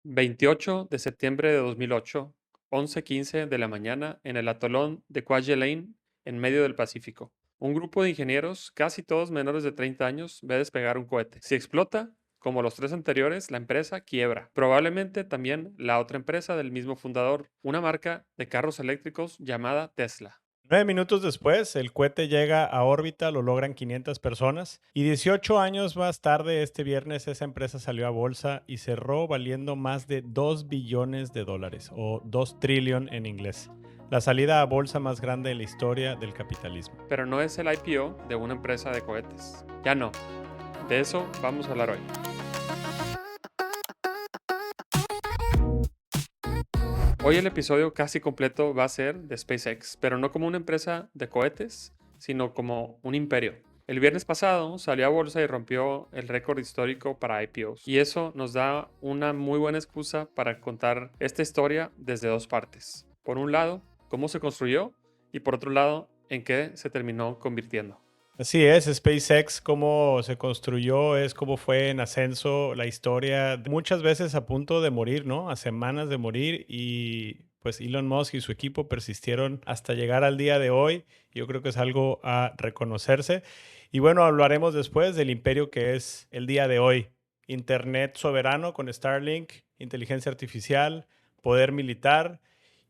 28 de septiembre de 2008, 11:15 de la mañana, en el atolón de Kwajalein, en medio del Pacífico. Un grupo de ingenieros, casi todos menores de 30 años, ve despegar un cohete. Si explota, como los tres anteriores, la empresa quiebra. Probablemente también la otra empresa del mismo fundador, una marca de carros eléctricos llamada Tesla. 9 minutos después, el cohete llega a órbita, lo logran 500 personas y 18 años más tarde, este viernes, esa empresa salió a bolsa y cerró valiendo más de $2 billones o 2 trillion en inglés. La salida a bolsa más grande en la historia del capitalismo. Pero no es el IPO de una empresa de cohetes. Ya no. De eso vamos a hablar hoy. Hoy el episodio casi completo va a ser de SpaceX, pero no como una empresa de cohetes, sino como un imperio. El viernes pasado salió a bolsa y rompió el récord histórico para IPOs. Y eso nos da una muy buena excusa para contar esta historia desde dos partes. Por un lado, cómo se construyó y por otro lado, en qué se terminó convirtiendo. Así es, SpaceX, cómo se construyó, es cómo fue en ascenso la historia, muchas veces a punto de morir, ¿no? A semanas de morir y pues Elon Musk y su equipo persistieron hasta llegar al día de hoy. Yo creo que es algo a reconocerse. Y bueno, hablaremos después del imperio que es el día de hoy. Internet soberano con Starlink, inteligencia artificial, poder militar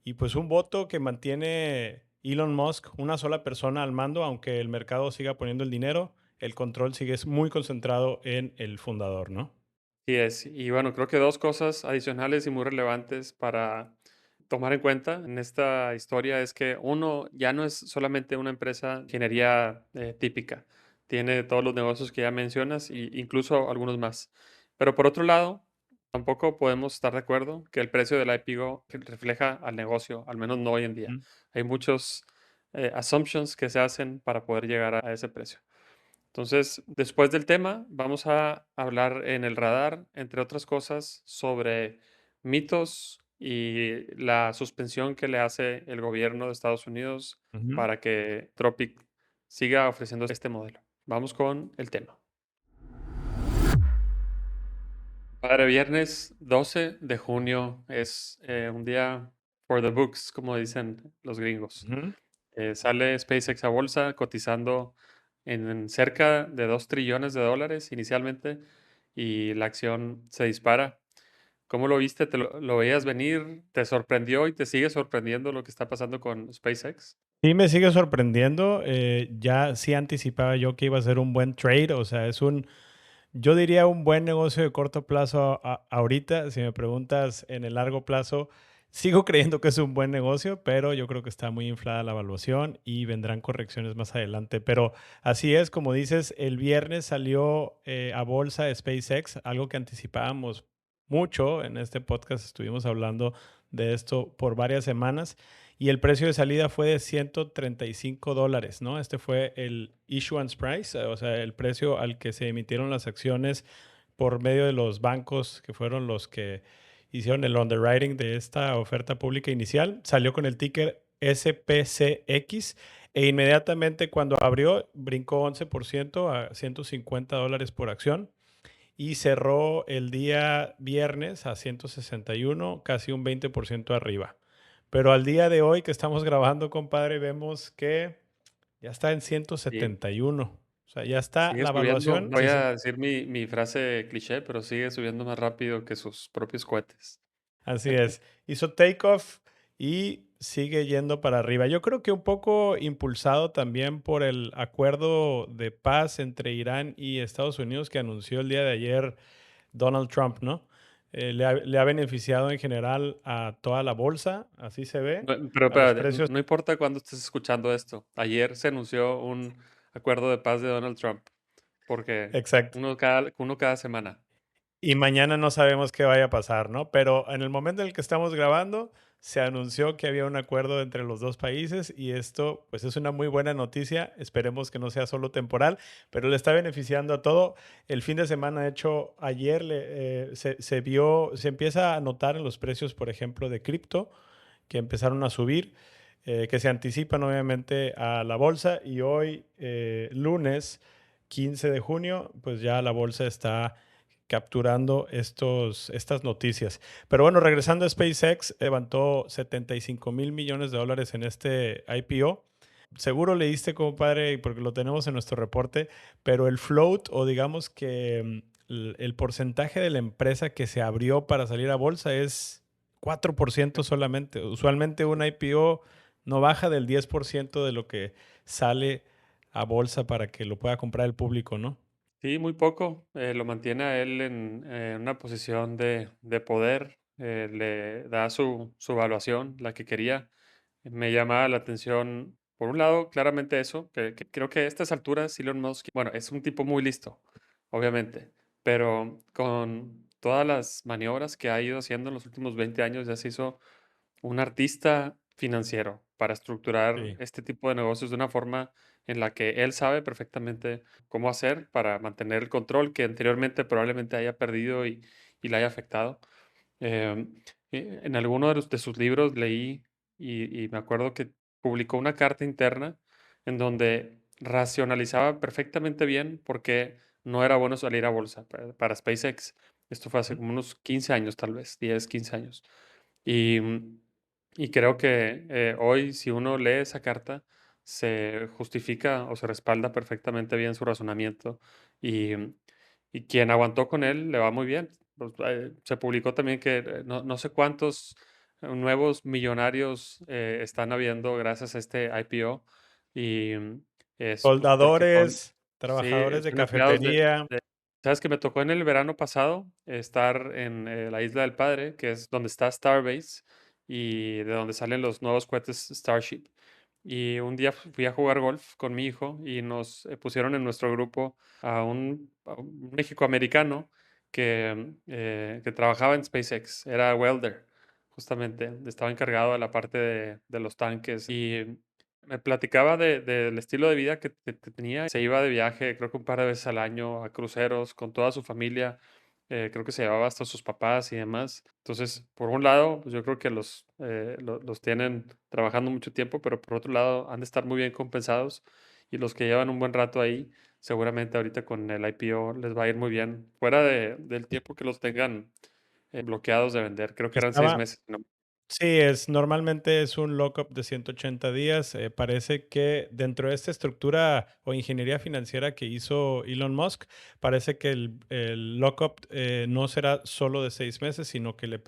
y pues un voto que mantiene Elon Musk, una sola persona al mando, aunque el mercado siga poniendo el dinero, el control sigue muy concentrado en el fundador, ¿no? Sí es. Y bueno, creo que dos cosas adicionales y muy relevantes para tomar en cuenta en esta historia es que uno ya no es solamente una empresa de ingeniería típica, tiene todos los negocios que ya mencionas e incluso algunos más. Pero por otro lado, tampoco podemos estar de acuerdo que el precio del IPO refleja al negocio, al menos no hoy en día. Ujú. Hay muchos assumptions que se hacen para poder llegar a ese precio. Entonces, después del tema, vamos a hablar en el radar, entre otras cosas, sobre mitos y la suspensión que le hace el gobierno de Estados Unidos Ujú. para que Tropic siga ofreciendo este modelo. Vamos con el tema. Padre, viernes 12 de junio es un día for the books, como dicen los gringos. Ujú. Sale SpaceX a bolsa cotizando en cerca de $2 trillones inicialmente y la acción se dispara. ¿Cómo lo viste? ¿Lo veías venir? ¿Te sorprendió y te sigue sorprendiendo lo que está pasando con SpaceX? Sí, me sigue sorprendiendo. Ya sí anticipaba yo que iba a ser un buen trade, o sea, yo diría un buen negocio de corto plazo ahorita. Si me preguntas en el largo plazo, sigo creyendo que es un buen negocio, pero yo creo que está muy inflada la evaluación y vendrán correcciones más adelante. Pero así es, como dices, el viernes salió a bolsa SpaceX, algo que anticipábamos mucho. En este podcast estuvimos hablando de esto por varias semanas y el precio de salida fue de $135, ¿no? Este fue el issuance price, o sea, el precio al que se emitieron las acciones por medio de los bancos que fueron los que hicieron el underwriting de esta oferta pública inicial. Salió con el ticker SPCX e inmediatamente cuando abrió brincó 11% a $150 por acción y cerró el día viernes a 161, casi un 20% arriba. Pero al día de hoy que estamos grabando, compadre, vemos que ya está en Sí, 171. O sea, ya está sigue la subiendo. evaluación. Voy a decir mi frase cliché, pero sigue subiendo más rápido que sus propios cohetes. Así es. Hizo takeoff y sigue yendo para arriba. Yo creo que un poco impulsado también por el acuerdo de paz entre Irán y Estados Unidos que anunció el día de ayer Donald Trump, ¿no? Le ha beneficiado en general a toda la bolsa, así se ve, Pero a los espérate, precios. no importa cuándo estés escuchando esto. Ayer se anunció un acuerdo de paz de Donald Trump, porque Exacto. uno cada semana. Y mañana no sabemos qué vaya a pasar, ¿no? Pero en el momento en el que estamos grabando, se anunció que había un acuerdo entre los dos países y esto, pues es una muy buena noticia. Esperemos que no sea solo temporal, pero le está beneficiando a todo. El fin de semana, de hecho, ayer se empieza a notar en los precios, por ejemplo, de cripto, que empezaron a subir, que se anticipan obviamente a la bolsa y hoy, lunes 15 de junio, pues ya la bolsa está capturando estas noticias. Pero bueno, regresando a SpaceX, levantó $75,000 millones en este IPO. Seguro leíste, compadre, porque lo tenemos en nuestro reporte, pero el float o digamos que el porcentaje de la empresa que se abrió para salir a bolsa es 4% solamente. Usualmente un IPO no baja del 10% de lo que sale a bolsa para que lo pueda comprar el público, ¿no? Sí, muy poco. Lo mantiene a él en una posición de poder. Le da su evaluación, la que quería. Me llama la atención, por un lado, claramente eso, que creo que a estas alturas Elon Musk, bueno, es un tipo muy listo, obviamente, pero con todas las maniobras que ha ido haciendo en los últimos 20 años, ya se hizo un artista financiero para estructurar Sí. este tipo de negocios de una forma en la que él sabe perfectamente cómo hacer para mantener el control que anteriormente probablemente haya perdido y le haya afectado. Em, en alguno de sus libros leí y me acuerdo que publicó una carta interna en donde racionalizaba perfectamente bien por qué no era bueno salir a bolsa para SpaceX. Esto fue hace Ujú. como unos 15 años, tal vez, 10, 15 años. Y, y creo que hoy, si uno lee esa carta, se justifica o se respalda perfectamente bien su razonamiento. Y, y quien aguantó con él le va muy bien. Pues, se publicó también que no sé cuántos nuevos millonarios están habiendo gracias a este IPO. Y es pues porque son, Soldadores, sí, trabajadores de son empleados cafetería. Sabes que me tocó en el verano pasado estar en la Isla del Padre, que es donde está Starbase y de donde salen los nuevos cohetes Starship. Y un día fui a jugar golf con mi hijo y nos pusieron en nuestro grupo a un mexicoamericano que trabajaba en SpaceX, era welder, justamente, estaba encargado de la parte de los tanques y me platicaba del estilo de vida que tenía. Se iba de viaje, creo que un par de veces al año, a cruceros con toda su familia. Creo que se llevaba hasta sus papás y demás. Entonces, por un lado, pues yo creo que los tienen trabajando mucho tiempo, pero por otro lado, han de estar muy bien compensados. Y los que llevan un buen rato ahí, seguramente ahorita con el IPO les va a ir muy bien. Fuera del tiempo que los tengan bloqueados de vender. Creo que eran 6 meses, ¿no? Sí, normalmente es un lockup de 180 días. Parece que dentro de esta estructura o ingeniería financiera que hizo Elon Musk, parece que el lockup no será solo de 6 meses, sino que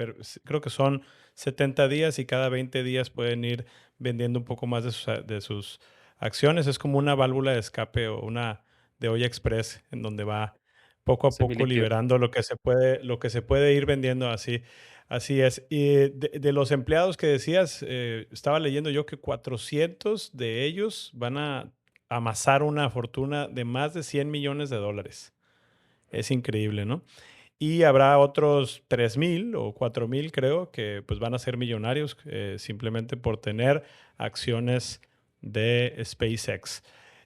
creo que son 70 días y cada 20 días pueden ir vendiendo un poco más de sus acciones. Es como una válvula de escape o una de olla express en donde va poco a poco Semilíquido. liberando lo que se puede ir vendiendo así. Así es. Y de los empleados que decías, estaba leyendo yo que 400 de ellos van a amasar una fortuna de más de $100 millones. Es increíble, ¿no? Y habrá otros 3,000 o 4,000, creo, que pues van a ser millonarios simplemente por tener acciones de SpaceX.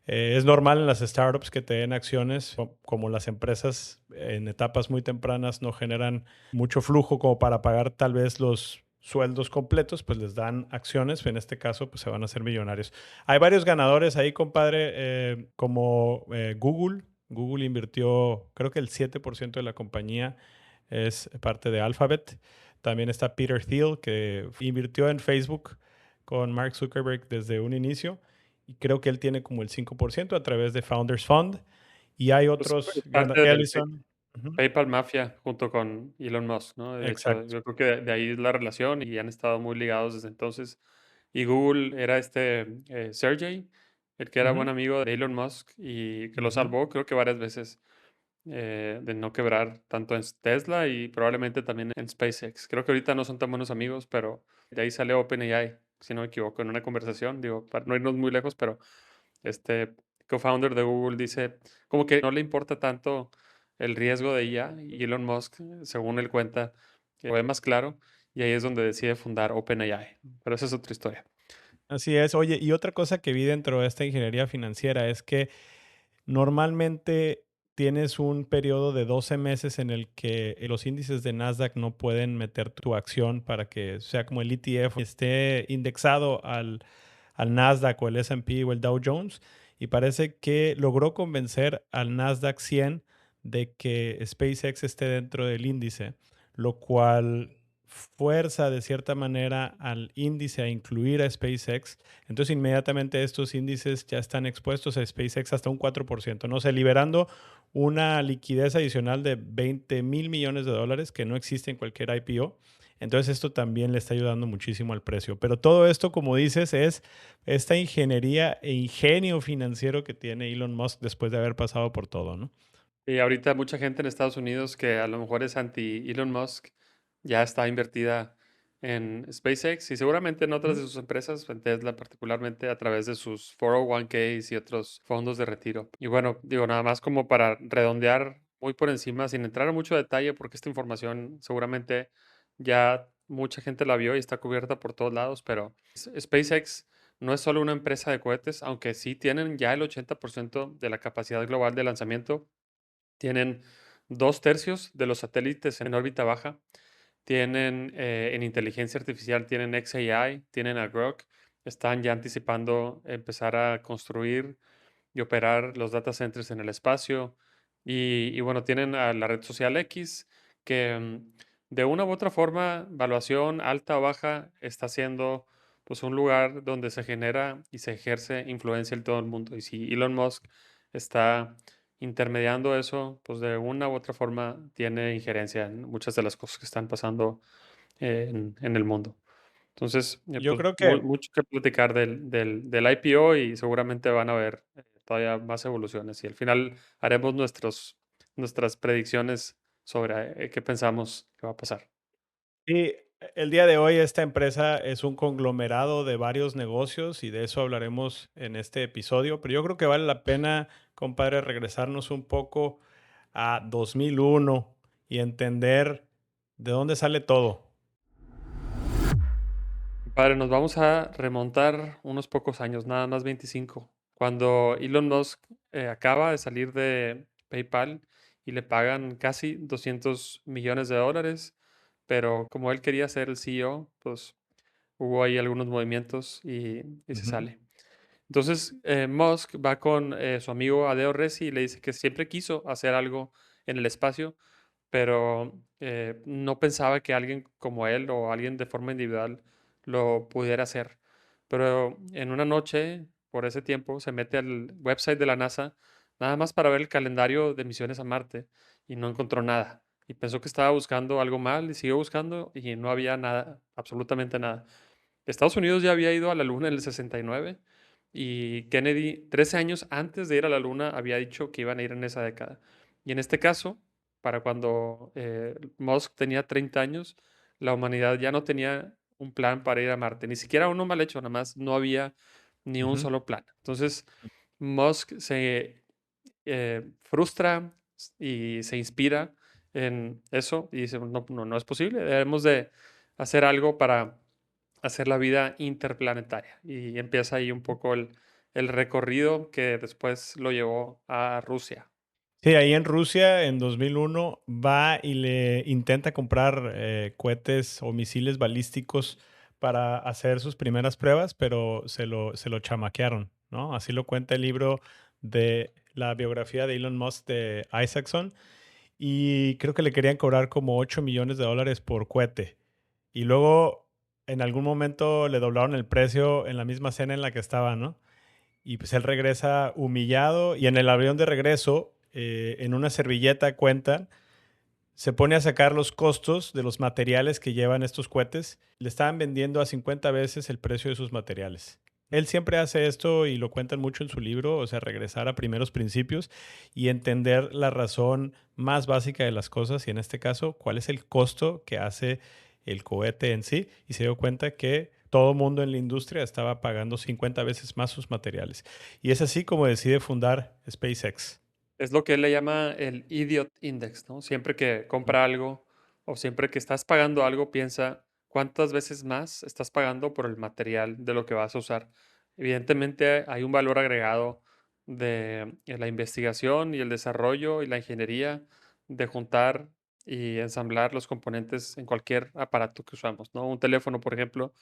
Es normal en las startups que te den acciones, como las empresas en etapas muy tempranas no generan mucho flujo como para pagar tal vez los sueldos completos, pues les dan acciones, en este caso pues se van a hacer millonarios. Hay varios ganadores ahí, compadre, como Google. Google invirtió, creo que el 7% de la compañía es parte de Alphabet. También está Peter Thiel, que invirtió en Facebook con Mark Zuckerberg desde un inicio. Y creo que él tiene como el 5% a través de Founders Fund. Y hay Pues, otros, es parte del Ellison. Ujú. PayPal Mafia junto con Elon Musk, ¿no? De hecho, Exacto. yo creo que de ahí es la relación y han estado muy ligados desde entonces. Y Google era Sergey, el que era buen Ujú, amigo de Elon Musk y que lo ujú. salvó, creo que varias veces, de no quebrar tanto en Tesla y probablemente también en SpaceX. Creo que ahorita no son tan buenos amigos, pero de ahí salió OpenAI, si no me equivoco, en una conversación, digo, para no irnos muy lejos, pero este co-founder de Google dice como que no le importa tanto el riesgo de IA y Elon Musk, según él cuenta, que lo ve más claro y ahí es donde decide fundar OpenAI. Pero esa es otra historia. Así es. Oye, y otra cosa que vi dentro de esta ingeniería financiera es que normalmente tienes un periodo de 12 meses en el que los índices de Nasdaq no pueden meter tu acción para que sea como el ETF, esté indexado al Nasdaq o el S&P o el Dow Jones. Y parece que logró convencer al Nasdaq 100 de que SpaceX esté dentro del índice, lo cual fuerza de cierta manera al índice a incluir a SpaceX. Entonces inmediatamente estos índices ya están expuestos a SpaceX hasta un 4%, no sé, liberando una liquidez adicional de $20,000 millones que no existe en cualquier IPO. Entonces esto también le está ayudando muchísimo al precio. Pero todo esto, como dices, es esta ingeniería e ingenio financiero que tiene Elon Musk después de haber pasado por todo, ¿no? Y ahorita mucha gente en Estados Unidos que a lo mejor es anti Elon Musk ya está invertida en SpaceX y seguramente en otras Ujú. de sus empresas, en Tesla particularmente, a través de sus 401ks y otros fondos de retiro. Y bueno, digo, nada más como para redondear muy por encima, sin entrar en mucho detalle, porque esta información seguramente ya mucha gente la vio y está cubierta por todos lados, pero SpaceX no es solo una empresa de cohetes, aunque sí tienen ya el 80% de la capacidad global de lanzamiento. Tienen 2/3 de los satélites en órbita baja. Tienen en inteligencia artificial, tienen xAI, tienen a Grok. Están ya anticipando empezar a construir y operar los data centers en el espacio. Y bueno, tienen a la red social X, que de una u otra forma, valuación alta o baja, está siendo pues un lugar donde se genera y se ejerce influencia en todo el mundo. Y si Elon Musk está intermediando eso, pues de una u otra forma tiene injerencia en muchas de las cosas que están pasando en el mundo. Entonces, Yo pues creo que mucho que platicar del IPO y seguramente van a haber todavía más evoluciones y al final haremos nuestras predicciones sobre qué pensamos que va a pasar. sí, el día de hoy esta empresa es un conglomerado de varios negocios y de eso hablaremos en este episodio, pero yo creo que vale la pena, compadre, regresarnos un poco a 2001 y entender de dónde sale todo. Padre, nos vamos a remontar unos pocos años, nada más 25, cuando Elon Musk acaba de salir de PayPal y le pagan casi $200 millones, pero como él quería ser el CEO, pues hubo ahí algunos movimientos y se Ujú, sale. Entonces, Musk va con su amigo Adeo Resi y le dice que siempre quiso hacer algo en el espacio, pero no pensaba que alguien como él o alguien de forma individual lo pudiera hacer. Pero en una noche, por ese tiempo, se mete al website de la NASA nada más para ver el calendario de misiones a Marte y no encontró nada. Y pensó que estaba buscando algo mal y siguió buscando y no había nada, absolutamente nada. Estados Unidos ya había ido a la Luna en el 69 y Kennedy, 13 años antes de ir a la Luna, había dicho que iban a ir en esa década. Y en este caso, para cuando Musk tenía 30 años, la humanidad ya no tenía un plan para ir a Marte, ni siquiera uno mal hecho, nada más no había ni un ujú. solo plan. Entonces, Musk se frustra y se inspira en eso y dice, no, no, no es posible, debemos de hacer algo para hacer la vida interplanetaria. Y empieza ahí un poco el recorrido que después lo llevó a Rusia. Sí, ahí en Rusia en 2001 va y le intenta comprar cohetes o misiles balísticos para hacer sus primeras pruebas, pero se lo chamaquearon, ¿no? Así lo cuenta el libro de la biografía de Elon Musk de Isaacson. Y creo que le querían cobrar como $8 millones por cohete. Y luego en algún momento le doblaron el precio en la misma cena en la que estaba, ¿no? Y pues él regresa humillado y en el avión de regreso, en una servilleta cuenta, se pone a sacar los costos de los materiales que llevan estos cohetes. Le estaban vendiendo a 50 veces el precio de sus materiales. Él siempre hace esto y lo cuentan mucho en su libro, o sea, regresar a primeros principios y entender la razón más básica de las cosas y en este caso, cuál es el costo que hace el cohete en sí. Y se dio cuenta que todo mundo en la industria estaba pagando 50 veces más sus materiales. Y es así como decide fundar SpaceX. Es lo que él le llama el Idiot Index, ¿no? Siempre que compra algo o siempre que estás pagando algo, piensa cuántas veces más estás pagando por el material de lo que vas a usar. Evidentemente hay un valor agregado de la investigación y el desarrollo y la ingeniería de juntar y ensamblar los componentes en cualquier aparato que usamos, ¿no? Un teléfono, por ejemplo,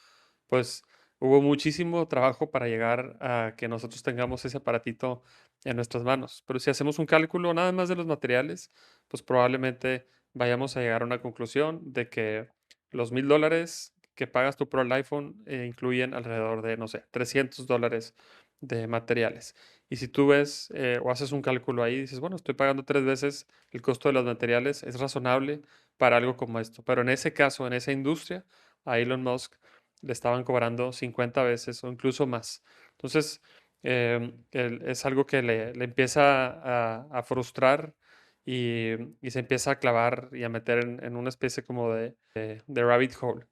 pues hubo muchísimo trabajo para llegar a que nosotros tengamos ese aparatito en nuestras manos. Pero si hacemos un cálculo nada más de los materiales, pues probablemente vayamos a llegar a una conclusión de que los $1,000 que pagas tú por el iPhone incluyen alrededor de, no sé, $300 de materiales. Y si tú ves o haces un cálculo ahí, dices, bueno, estoy pagando 3 veces el costo de los materiales, es razonable para algo como esto. Pero en ese caso, en esa industria, a Elon Musk le estaban cobrando 50 veces o incluso más. Entonces, es algo que le empieza a frustrar y se empieza a clavar y a meter en una especie como de rabbit hole.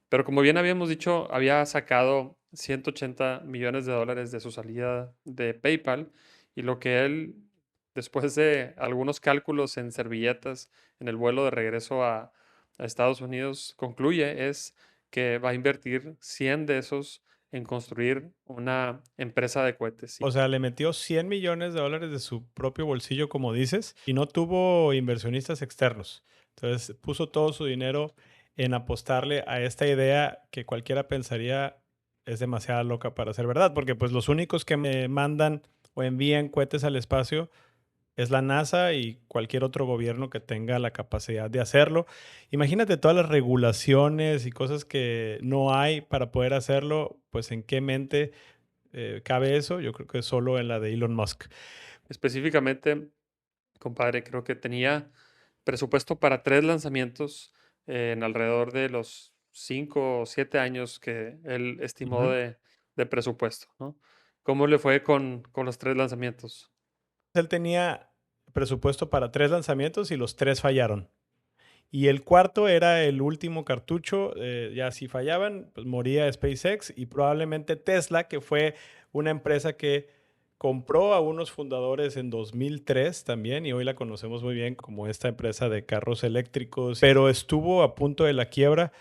Pero como bien habíamos dicho, había sacado $180 millones de su salida de PayPal y lo que él, después de algunos cálculos en servilletas en el vuelo de regreso a Estados Unidos, concluye es que va a invertir 100 de esos en construir una empresa de cohetes. O sea, le metió $100 millones de su propio bolsillo, como dices, y no tuvo inversionistas externos. Entonces puso todo su dinero en apostarle a esta idea que cualquiera pensaría es demasiado loca para ser verdad, porque pues los únicos que me mandan o envían cohetes al espacio es la NASA y cualquier otro gobierno que tenga la capacidad de hacerlo. Imagínate todas las regulaciones y cosas que no hay para poder hacerlo, pues en qué mente cabe eso. Yo creo que solo en la de Elon Musk. Específicamente, compadre, creo que tenía presupuesto para 3 lanzamientos en alrededor de los 5 o 7 años que él estimó Ujú. de presupuesto, ¿no? ¿Cómo le fue con los 3 lanzamientos? Él tenía presupuesto para 3 lanzamientos y los tres fallaron. Y el cuarto era el último cartucho. Ya si fallaban, pues moría SpaceX y probablemente Tesla, que fue una empresa que compró a unos fundadores en 2003 también y hoy la conocemos muy bien como esta empresa de carros eléctricos, pero estuvo a punto de la quiebra.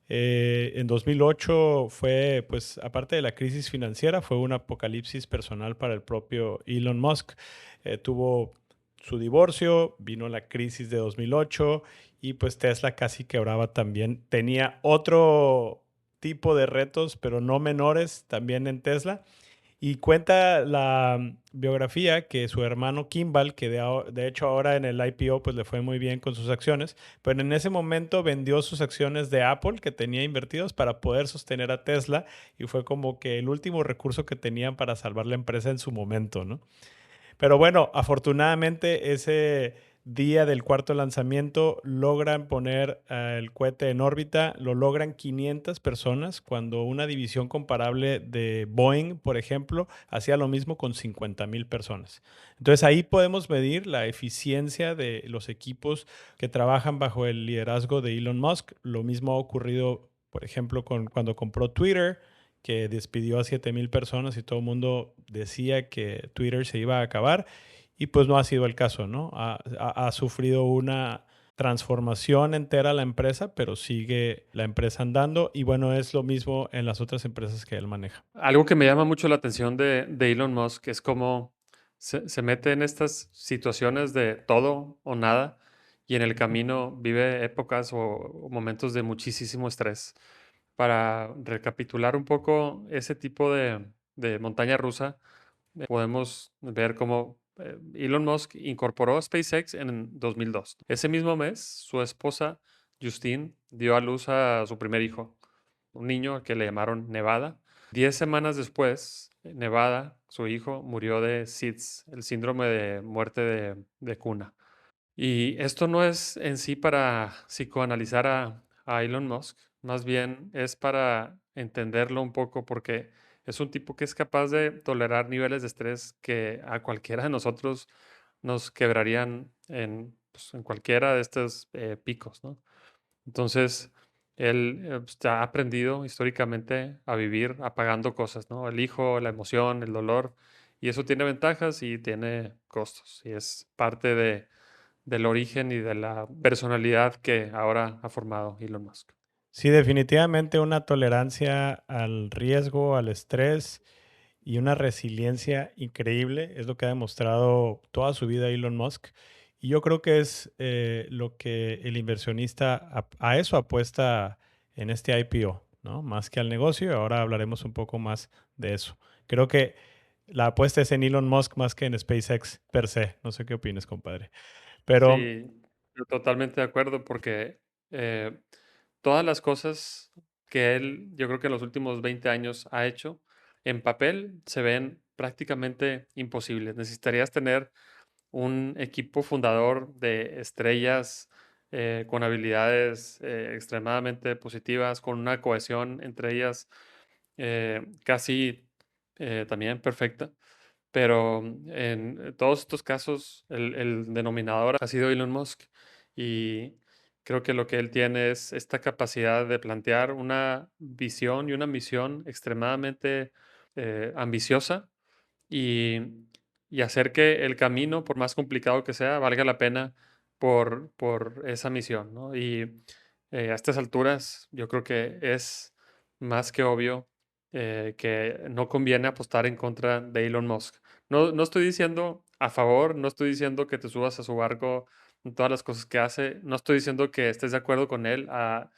En 2008 fue, pues aparte de la crisis financiera, fue un apocalipsis personal para el propio Elon Musk. Tuvo su divorcio, vino la crisis de 2008 y pues Tesla casi quebraba también. Tenía otro tipo de retos, pero no menores también en Tesla. Y cuenta la biografía que su hermano Kimball, que de hecho ahora en el IPO pues le fue muy bien con sus acciones, pero en ese momento vendió sus acciones de Apple que tenía invertidos para poder sostener a Tesla y fue como que el último recurso que tenían para salvar la empresa en su momento, ¿no? Pero bueno, afortunadamente ese día del cuarto lanzamiento logran poner el cohete en órbita, lo logran 500 personas, cuando una división comparable de Boeing, por ejemplo, hacía lo mismo con 50,000 personas. Entonces ahí podemos medir la eficiencia de los equipos que trabajan bajo el liderazgo de Elon Musk. Lo mismo ha ocurrido, por ejemplo, cuando compró Twitter, que despidió a 7,000 personas y todo el mundo decía que Twitter se iba a acabar y pues no ha sido el caso, ¿no? Ha sufrido una transformación entera la empresa, pero sigue la empresa andando y bueno, es lo mismo en las otras empresas que él maneja. Algo que me llama mucho la atención de Elon Musk es cómo se mete en estas situaciones de todo o nada y en el camino vive épocas o momentos de muchísimo estrés. Para recapitular un poco ese tipo de montaña rusa, podemos ver cómo Elon Musk incorporó SpaceX en 2002. Ese mismo mes, su esposa Justine dio a luz a su primer hijo, un niño al que le llamaron Nevada. 10 semanas después, Nevada, su hijo, murió de SIDS, el síndrome de muerte de cuna. Y esto no es en sí para psicoanalizar a Elon Musk, más bien es para entenderlo un poco porque es un tipo que es capaz de tolerar niveles de estrés que a cualquiera de nosotros nos quebrarían pues, en cualquiera de estos picos, ¿no? Entonces, él pues, ha aprendido históricamente a vivir apagando cosas, ¿no? El hijo, la emoción, el dolor, y eso tiene ventajas y tiene costos, y es parte del origen y de la personalidad que ahora ha formado Elon Musk. Sí, definitivamente una tolerancia al riesgo, al estrés y una resiliencia increíble es lo que ha demostrado toda su vida Elon Musk. Y yo creo que es lo que el inversionista a eso apuesta en este IPO, ¿no? Más que al negocio. Y ahora hablaremos un poco más de eso. Creo que la apuesta es en Elon Musk más que en SpaceX per se. No sé qué opinas, compadre. Pero Sí, yo totalmente de acuerdo porque eh, todas las cosas que él, yo creo que en los últimos 20 años ha hecho, en papel se ven prácticamente imposibles. Necesitarías tener un equipo fundador de estrellas con habilidades extremadamente positivas, con una cohesión entre ellas casi también perfecta. Pero en todos estos casos, el denominador ha sido Elon Musk y creo que lo que él tiene es esta capacidad de plantear una visión y una misión extremadamente ambiciosa y, y hacer que el camino, por más complicado que sea, valga la pena por esa misión, ¿no? Y a estas alturas yo creo que es más que obvio que no conviene apostar en contra de Elon Musk. No estoy diciendo a favor, no estoy diciendo que te subas a su barco en todas las cosas que hace, no estoy diciendo que estés de acuerdo con él a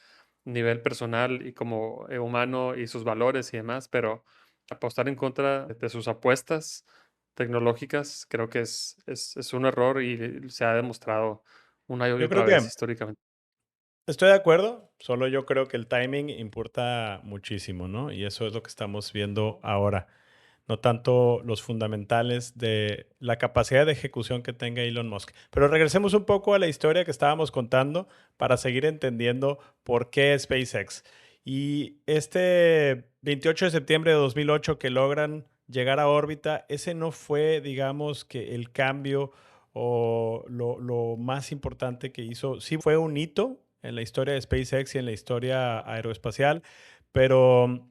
nivel personal y como humano y sus valores y demás, pero apostar en contra de sus apuestas tecnológicas creo que es un error y se ha demostrado una y yo otra creo vez que históricamente. estoy de acuerdo, solo yo creo que el timing importa muchísimo, ¿no? Y eso es lo que estamos viendo ahora. No tanto los fundamentales de la capacidad de ejecución que tenga Elon Musk. Pero regresemos un poco a la historia que estábamos contando para seguir entendiendo por qué SpaceX. Y este 28 de septiembre de 2008 que logran llegar a órbita, ese no fue, digamos, que el cambio o lo más importante que hizo. Sí fue un hito en la historia de SpaceX y en la historia aeroespacial, pero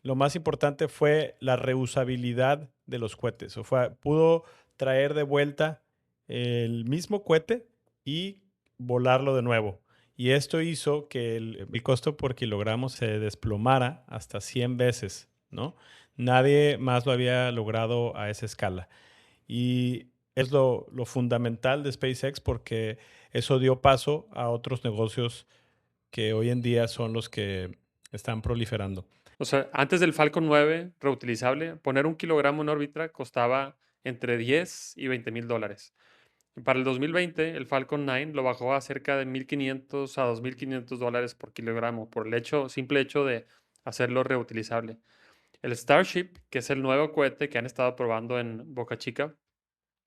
lo más importante fue la reusabilidad de los cohetes. O fue, pudo traer de vuelta el mismo cohete y volarlo de nuevo. Y esto hizo que el costo por kilogramo se desplomara hasta 100 veces, ¿no? Nadie más lo había logrado a esa escala. Y es lo fundamental de SpaceX porque eso dio paso a otros negocios que hoy en día son los que están proliferando. O sea, antes del Falcon 9 reutilizable, poner 1 kilogramo en órbita costaba entre 10 y $20,000. Para el 2020, el Falcon 9 lo bajó a cerca de 1,500 a $2,500 por kilogramo, por el simple hecho de hacerlo reutilizable. El Starship, que es el nuevo cohete que han estado probando en Boca Chica,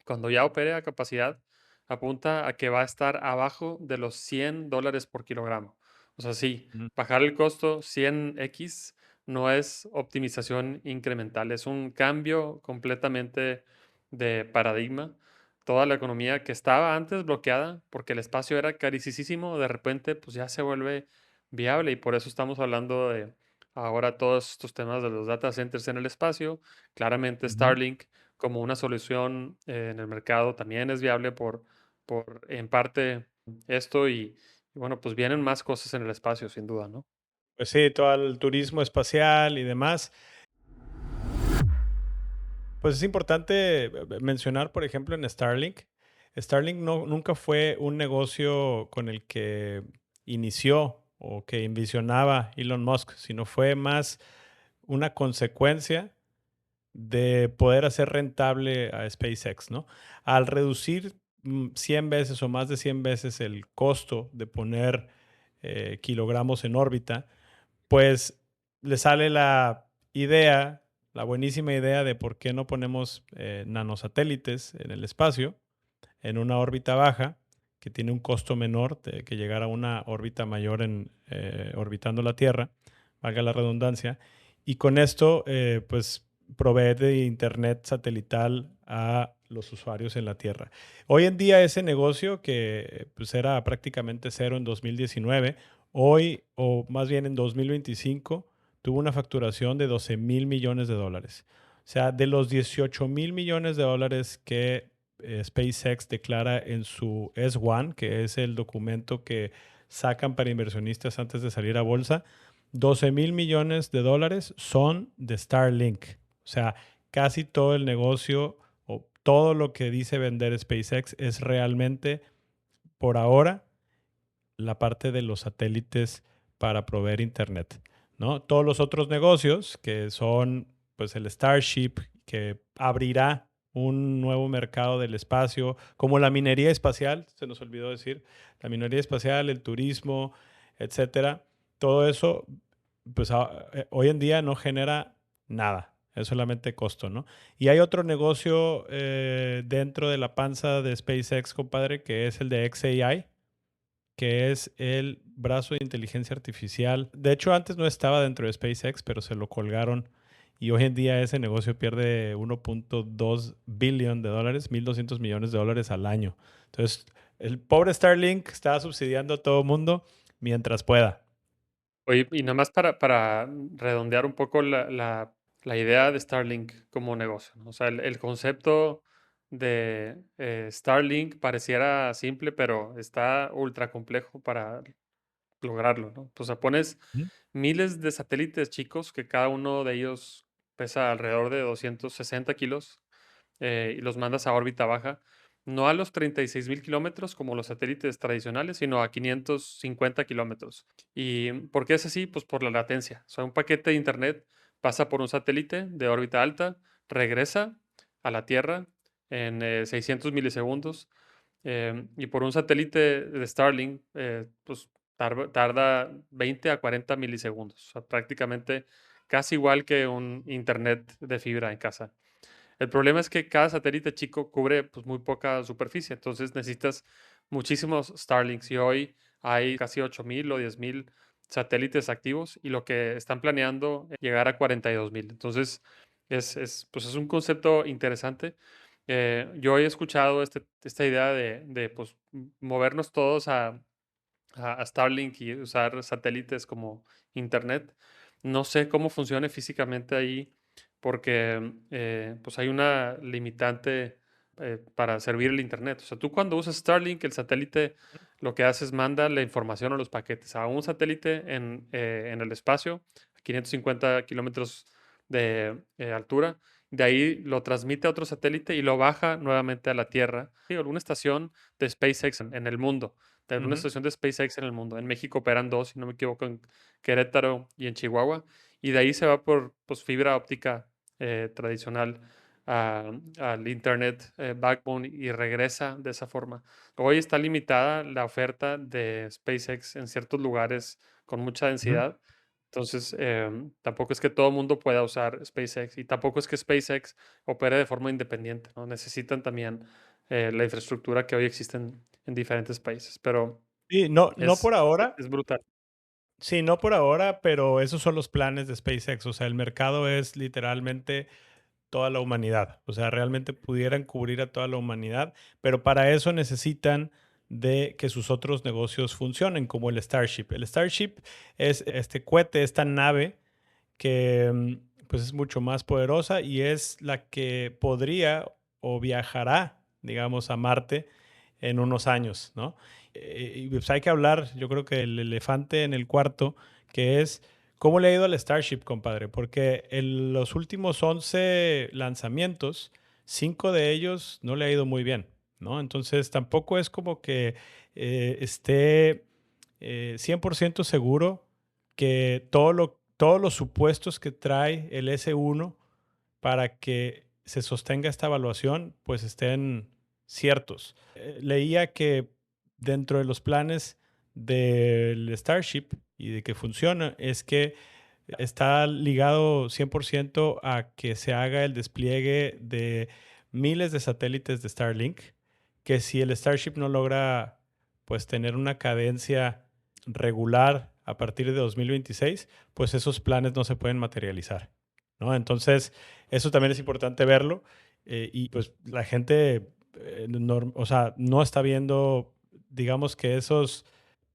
cuando ya opere a capacidad, apunta a que va a estar abajo de los $100 por kilogramo. O sea, sí, Ujú. bajar el costo 100x no es optimización incremental, es un cambio completamente de paradigma. Toda la economía que estaba antes bloqueada porque el espacio era carísimo, de repente pues ya se vuelve viable y por eso estamos hablando de ahora todos estos temas de los data centers en el espacio. Claramente Ujú. Starlink como una solución en el mercado también es viable por en parte esto y bueno, pues vienen más cosas en el espacio, sin duda, ¿no? Pues sí, todo el turismo espacial y demás. Pues es importante mencionar, por ejemplo, en Starlink. Starlink nunca fue un negocio con el que inició o que envisionaba Elon Musk, sino fue más una consecuencia de poder hacer rentable a SpaceX, ¿no? Al reducir 100 veces o más de 100 veces el costo de poner kilogramos en órbita, pues le sale la idea, la buenísima idea de por qué no ponemos nanosatélites en el espacio, en una órbita baja, que tiene un costo menor que llegar a una órbita mayor en orbitando la Tierra, valga la redundancia, y con esto, pues, proveer de internet satelital a los usuarios en la Tierra. Hoy en día ese negocio que pues, era prácticamente cero en 2019, hoy, o más bien en 2025, tuvo una facturación de 12,000 millones de dólares. O sea, de los 18,000 millones de dólares que SpaceX declara en su S-1, que es el documento que sacan para inversionistas antes de salir a bolsa, 12,000 millones de dólares son de Starlink. O sea, casi todo el negocio o todo lo que dice vender SpaceX es realmente, por ahora, la parte de los satélites para proveer internet. ¿no? Todos los otros negocios, que son pues el Starship, que abrirá un nuevo mercado del espacio, como la minería espacial, se nos olvidó decir, la minería espacial, el turismo, etcétera. Todo eso, pues hoy en día no genera nada, es solamente costo, ¿no? Y hay otro negocio dentro de la panza de SpaceX, compadre, que es el de xAI, que es el brazo de inteligencia artificial. De hecho, antes no estaba dentro de SpaceX, pero se lo colgaron y hoy en día ese negocio pierde 1.2 billón de dólares, 1.200 millones de dólares al año. Entonces, el pobre Starlink está subsidiando a todo mundo mientras pueda. Oye, y nada más para redondear un poco la idea de Starlink como negocio, ¿no? O sea, el concepto de Starlink pareciera simple, pero está ultra complejo para lograrlo, ¿no? O sea, pones Ujú, miles de satélites chicos que cada uno de ellos pesa alrededor de 260 kilos y los mandas a órbita baja, no a los 36.000 kilómetros como los satélites tradicionales, sino a 550 kilómetros. ¿Y por qué es así? Pues por la latencia. O sea, un paquete de internet pasa por un satélite de órbita alta, regresa a la Tierra en 600 milisegundos y por un satélite de Starlink, pues tarda 20 a 40 milisegundos, o sea, prácticamente casi igual que un internet de fibra en casa. El problema es que cada satélite chico cubre pues, muy poca superficie, entonces necesitas muchísimos Starlinks y hoy hay casi 8.000 o 10.000 satélites activos y lo que están planeando es llegar a 42.000. Entonces pues, es un concepto interesante. Yo he escuchado esta idea de pues, movernos todos a Starlink y usar satélites como internet. No sé cómo funcione físicamente ahí porque pues hay una limitante para servir el internet. O sea, tú cuando usas Starlink, el satélite lo que hace es manda la información a los paquetes a un satélite en el espacio, a 550 kilómetros de altura. De ahí lo transmite a otro satélite y lo baja nuevamente a la Tierra. Sí, alguna estación de SpaceX en el mundo, de alguna ujú, estación de SpaceX en el mundo. En México operan dos, si no me equivoco, en Querétaro y en Chihuahua. Y de ahí se va por pues, fibra óptica tradicional al Internet backbone y regresa de esa forma. Hoy está limitada la oferta de SpaceX en ciertos lugares con mucha ujú. densidad. Entonces, tampoco es que todo el mundo pueda usar SpaceX y tampoco es que SpaceX opere de forma independiente, ¿no? Necesitan también la infraestructura que hoy existe en diferentes países, pero Sí, no, no es, por ahora. es brutal. Sí, no por ahora, pero esos son los planes de SpaceX. O sea, el mercado es literalmente toda la humanidad. O sea, realmente pudieran cubrir a toda la humanidad, pero para eso necesitan de que sus otros negocios funcionen, como el Starship. El Starship es este cohete, esta nave que pues es mucho más poderosa y es la que podría o viajará, digamos, a Marte en unos años, ¿no? Y pues hay que hablar, yo creo que el elefante en el cuarto, que es cómo le ha ido al Starship, compadre, porque en los últimos 11 lanzamientos, 5 de ellos no le ha ido muy bien, ¿no? Entonces tampoco es como que esté 100% seguro que todos los supuestos que trae el S1 para que se sostenga esta evaluación, pues estén ciertos. Leía que dentro de los planes del Starship y de que funciona es que está ligado 100% a que se haga el despliegue de miles de satélites de Starlink, que si el Starship no logra pues tener una cadencia regular a partir de 2026, pues esos planes no se pueden materializar, ¿no? Entonces, eso también es importante verlo y pues la gente, o sea, no está viendo, digamos que esos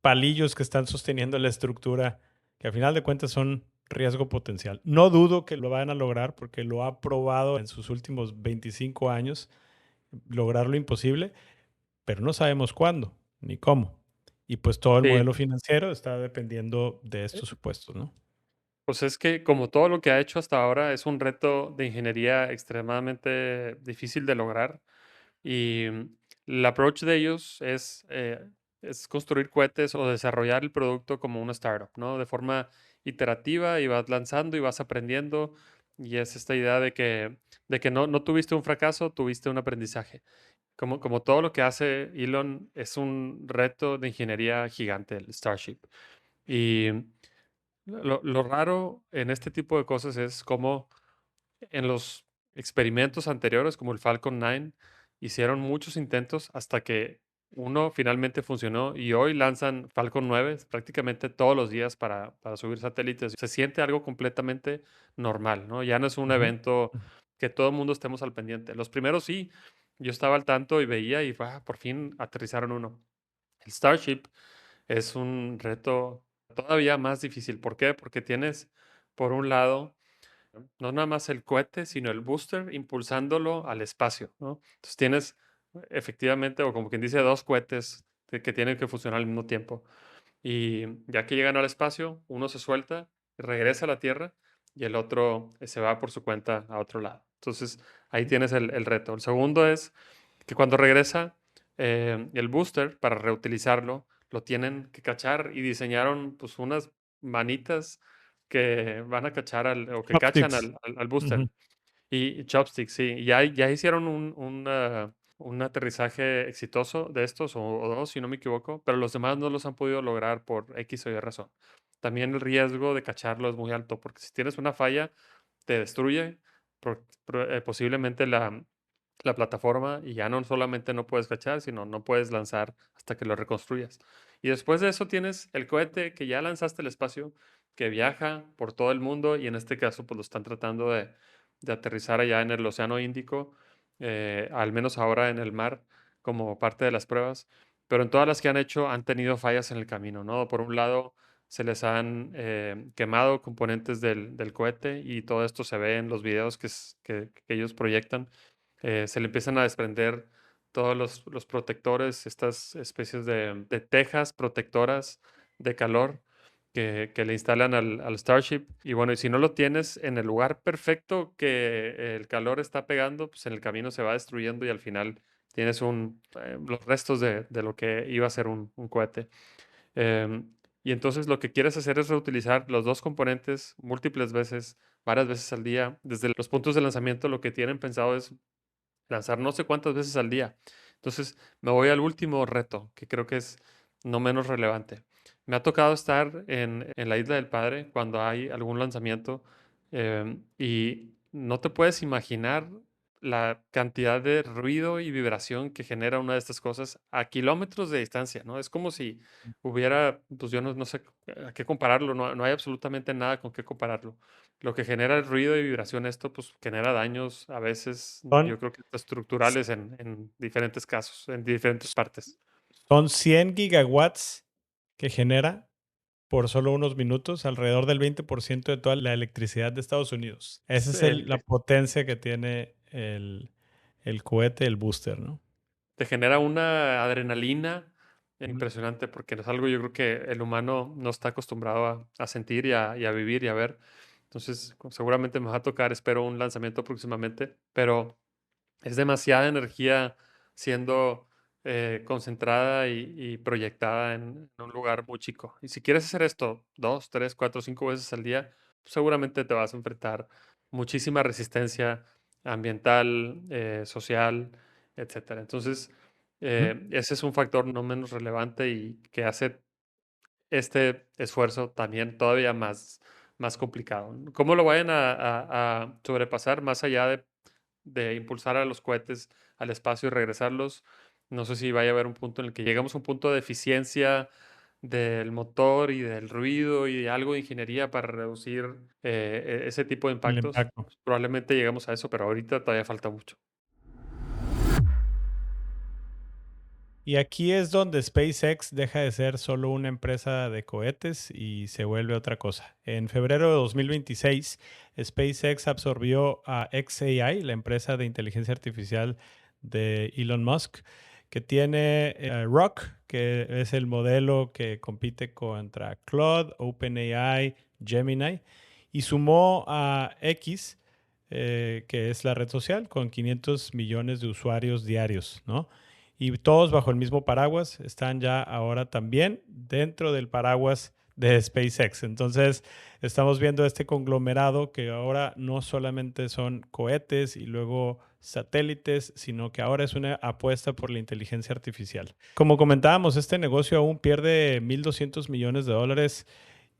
palillos que están sosteniendo la estructura, que al final de cuentas son riesgo potencial. No dudo que lo vayan a lograr porque lo ha probado en sus últimos 25 años, lograr lo imposible, pero no sabemos cuándo ni cómo. Y pues todo el Sí, modelo financiero está dependiendo de estos supuestos, ¿no? pues es que como todo lo que ha hecho hasta ahora es un reto de ingeniería extremadamente difícil de lograr. Y el approach de ellos es construir cohetes o desarrollar el producto como una startup, ¿no? De forma iterativa y vas lanzando y vas aprendiendo. Y es esta idea de que no tuviste un fracaso, tuviste un aprendizaje. Como todo lo que hace Elon es un reto de ingeniería gigante, el Starship. Y lo raro en este tipo de cosas es como en los experimentos anteriores, como el Falcon 9, hicieron muchos intentos hasta que uno finalmente funcionó y hoy lanzan Falcon 9 prácticamente todos los días para subir satélites. Se siente algo completamente normal, ¿no? Ya no es un Ujú. evento que todo el mundo estemos al pendiente. Los primeros sí, yo estaba al tanto y veía y por fin aterrizaron uno. El Starship es un reto todavía más difícil. ¿Por qué? Porque tienes, por un lado, no nada más el cohete, sino el booster impulsándolo al espacio, ¿no? Entonces tienes efectivamente, o como quien dice, dos cohetes que tienen que funcionar al mismo tiempo. Y ya que llegan al espacio, uno se suelta, regresa a la Tierra y el otro se va por su cuenta a otro lado. Entonces ahí tienes el reto. El segundo es que cuando regresa el booster, para reutilizarlo, lo tienen que cachar y diseñaron pues unas manitas que van a cachar o que cachan Chopsticks. al booster. Ujú. Y chopsticks, sí. Ya hicieron un aterrizaje exitoso de estos, o dos, si no me equivoco, pero los demás no los han podido lograr por X o Y razón. También el riesgo de cacharlo es muy alto, porque si tienes una falla, te destruye posiblemente la plataforma y ya no solamente no puedes cachar, sino no puedes lanzar hasta que lo reconstruyas. Y después de eso tienes el cohete que ya lanzaste al espacio, que viaja por todo el mundo y en este caso pues lo están tratando de aterrizar allá en el Océano Índico, al menos ahora en el mar, como parte de las pruebas. Pero en todas las que han hecho han tenido fallas en el camino, ¿no? Por un lado, se les han quemado componentes del cohete y todo esto se ve en los videos que ellos proyectan. Se le empiezan a desprender todos los protectores, estas especies de tejas protectoras de calor que le instalan al Starship. Y bueno, y si no lo tienes en el lugar perfecto que el calor está pegando, pues en el camino se va destruyendo y al final tienes los restos de lo que iba a ser un cohete. Y entonces lo que quieres hacer es reutilizar los dos componentes múltiples veces, varias veces al día. Desde los puntos de lanzamiento, lo que tienen pensado es lanzar no sé cuántas veces al día. Entonces, me voy al último reto, que creo que es no menos relevante. Me ha tocado estar en la Isla del Padre cuando hay algún lanzamiento y no te puedes imaginar la cantidad de ruido y vibración que genera una de estas cosas a kilómetros de distancia, ¿no? Es como si hubiera, pues yo no sé a qué compararlo, no hay absolutamente nada con qué compararlo. Lo que genera el ruido y vibración, esto pues genera daños a veces, Son, yo creo que estructurales en diferentes casos, en diferentes partes. son 100 gigawatts que genera por solo unos minutos, alrededor del 20% de toda la electricidad de Estados Unidos. Esa es El- la potencia que tiene el cohete, el booster, ¿no? Te genera una adrenalina Ujú. impresionante porque es algo yo creo que el humano no está acostumbrado a sentir y a vivir y a ver. Entonces, seguramente me va a tocar, espero un lanzamiento próximamente, pero es demasiada energía siendo concentrada y proyectada en un lugar muy chico. Y si quieres hacer esto 2, 3, 4, 5 veces al día, pues seguramente te vas a enfrentar muchísima resistencia ambiental, social, etcétera. Entonces, Ujú. ese es un factor no menos relevante y que hace este esfuerzo también todavía más complicado. ¿Cómo lo vayan a sobrepasar más allá de impulsar a los cohetes al espacio y regresarlos? No sé si vaya a haber un punto en el que llegamos a un punto de eficiencia del motor y del ruido y algo de ingeniería para reducir ese tipo de El impactos. impacto. Probablemente lleguemos a eso, pero ahorita todavía falta mucho. Y aquí es donde SpaceX deja de ser solo una empresa de cohetes y se vuelve otra cosa. En febrero de 2026, SpaceX absorbió a xAI, la empresa de inteligencia artificial de Elon Musk, que tiene Rock, que es el modelo que compite contra Claude, OpenAI, Gemini, y sumó a X, que es la red social, con 500 millones de usuarios diarios, ¿no? Y todos bajo el mismo paraguas están ya ahora también dentro del paraguas de SpaceX. Entonces, estamos viendo este conglomerado que ahora no solamente son cohetes y luego satélites, sino que ahora es una apuesta por la inteligencia artificial. Como comentábamos, este negocio aún pierde 1.200 millones de dólares,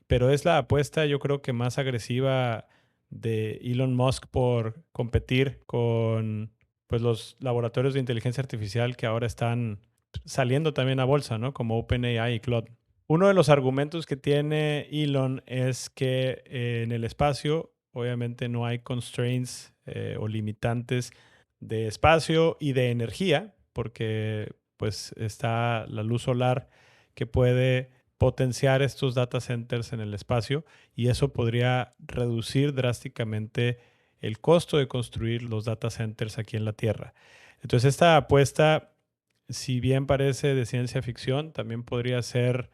pero es la apuesta, yo creo que más agresiva de Elon Musk por competir con pues, los laboratorios de inteligencia artificial que ahora están saliendo también a bolsa, ¿no? Como OpenAI y Claude. Uno de los argumentos que tiene Elon es que en el espacio obviamente no hay constraints o limitantes de espacio y de energía, porque pues está la luz solar que puede potenciar estos data centers en el espacio y eso podría reducir drásticamente el costo de construir los data centers aquí en la Tierra. Entonces esta apuesta, si bien parece de ciencia ficción, también podría ser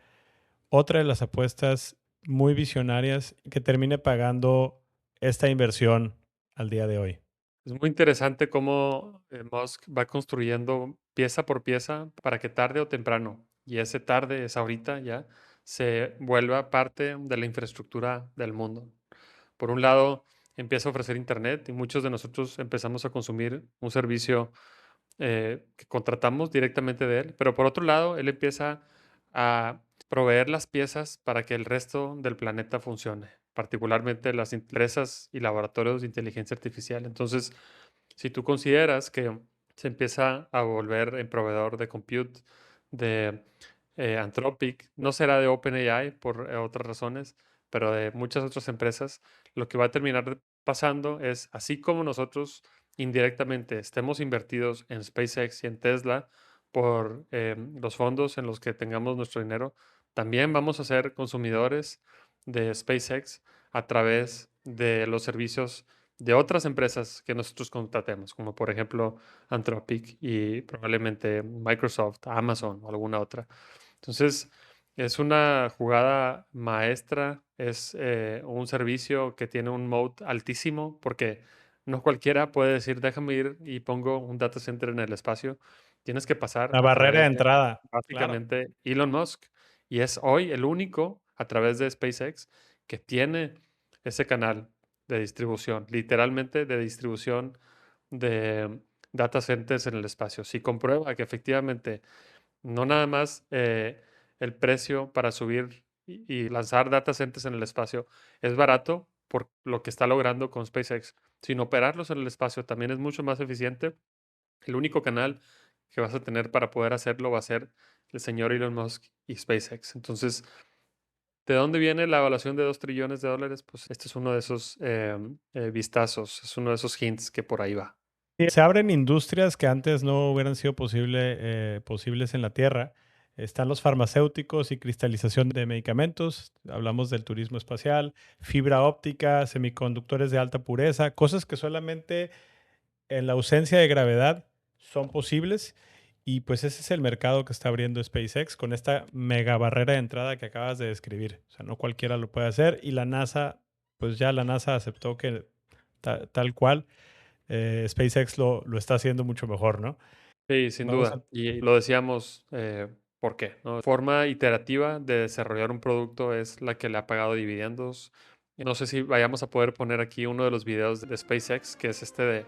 otra de las apuestas muy visionarias que termine pagando esta inversión al día de hoy. Es muy interesante cómo Musk va construyendo pieza por pieza para que tarde o temprano, y ese tarde es ahorita ya, se vuelva parte de la infraestructura del mundo. Por un lado, empieza a ofrecer Internet y muchos de nosotros empezamos a consumir un servicio que contratamos directamente de él, pero por otro lado, él empieza a proveer las piezas para que el resto del planeta funcione, particularmente las empresas y laboratorios de inteligencia artificial. Entonces, si tú consideras que se empieza a volver en proveedor de compute de Anthropic, no será de OpenAI por otras razones, pero de muchas otras empresas, lo que va a terminar pasando es, así como nosotros indirectamente estemos invertidos en SpaceX y en Tesla por los fondos en los que tengamos nuestro dinero, también vamos a ser consumidores de SpaceX a través de los servicios de otras empresas que nosotros contratemos, como por ejemplo Anthropic y probablemente Microsoft, Amazon o alguna otra. Entonces, es una jugada maestra, es un servicio que tiene un moat altísimo porque no cualquiera puede decir, déjame ir y pongo un data center en el espacio. Tienes que pasar La a barrera de través de entrada, claro. básicamente Elon Musk y es hoy el único a través de SpaceX que tiene ese canal de distribución, literalmente de distribución de data centers en el espacio. Si comprueba que efectivamente no nada más el precio para subir y lanzar data centers en el espacio es barato por lo que está logrando con SpaceX, sino operarlos en el espacio también es mucho más eficiente. El único canal que vas a tener para poder hacerlo va a ser el señor Elon Musk y SpaceX. Entonces, ¿de dónde viene la evaluación de 2 trillones de dólares? Pues este es uno de esos vistazos, es uno de esos hints que por ahí va. Se abren industrias que antes no hubieran sido posibles en la Tierra. Están los farmacéuticos y cristalización de medicamentos. Hablamos del turismo espacial, fibra óptica, semiconductores de alta pureza, cosas que solamente en la ausencia de gravedad son posibles. Y pues ese es el mercado que está abriendo SpaceX con esta mega barrera de entrada que acabas de describir. O sea, no cualquiera lo puede hacer y la NASA, pues ya la NASA aceptó que tal cual SpaceX lo está haciendo mucho mejor, ¿no? Sí, sin Vamos duda. a... Y lo decíamos, ¿por qué? ¿No? Forma iterativa de desarrollar un producto es la que le ha pagado dividendos. No sé si vayamos a poder poner aquí uno de los videos de SpaceX, que es este de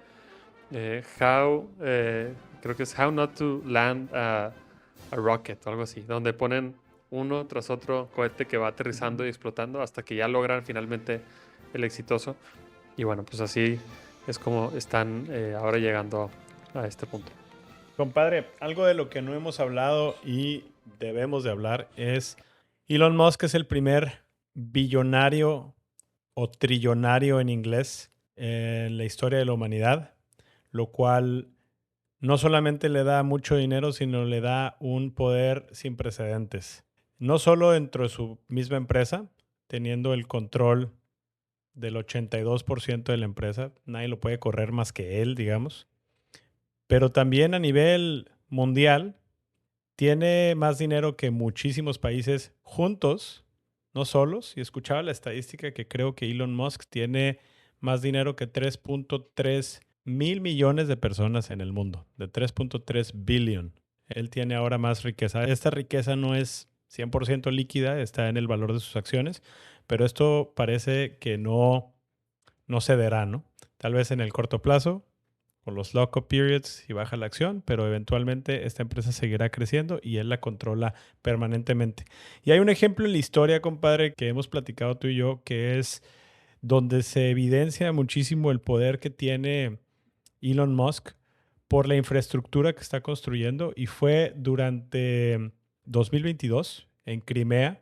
creo que es How Not to Land a Rocket o algo así, donde ponen uno tras otro cohete que va aterrizando y explotando hasta que ya logran finalmente el exitoso. Y bueno, pues así es como están ahora llegando a este punto. Compadre, algo de lo que no hemos hablado y debemos de hablar es Elon Musk es el primer billonario o trillonario en inglés en la historia de la humanidad, lo cual no solamente le da mucho dinero, sino le da un poder sin precedentes. No solo dentro de su misma empresa, teniendo el control del 82% de la empresa, nadie lo puede correr más que él, digamos, pero también a nivel mundial tiene más dinero que muchísimos países juntos, no solos. Y escuchaba la estadística que creo que Elon Musk tiene más dinero que 3.3 mil millones de personas en el mundo, de 3.3 billion. Él tiene ahora más riqueza. Esta riqueza no es 100% líquida, está en el valor de sus acciones, pero esto parece que no cederá, ¿no? Tal vez en el corto plazo, con los lock-up periods y baja la acción, pero eventualmente esta empresa seguirá creciendo y él la controla permanentemente. Y hay un ejemplo en la historia, compadre, que hemos platicado tú y yo, que es donde se evidencia muchísimo el poder que tiene Elon Musk por la infraestructura que está construyendo, y fue durante 2022 en Crimea,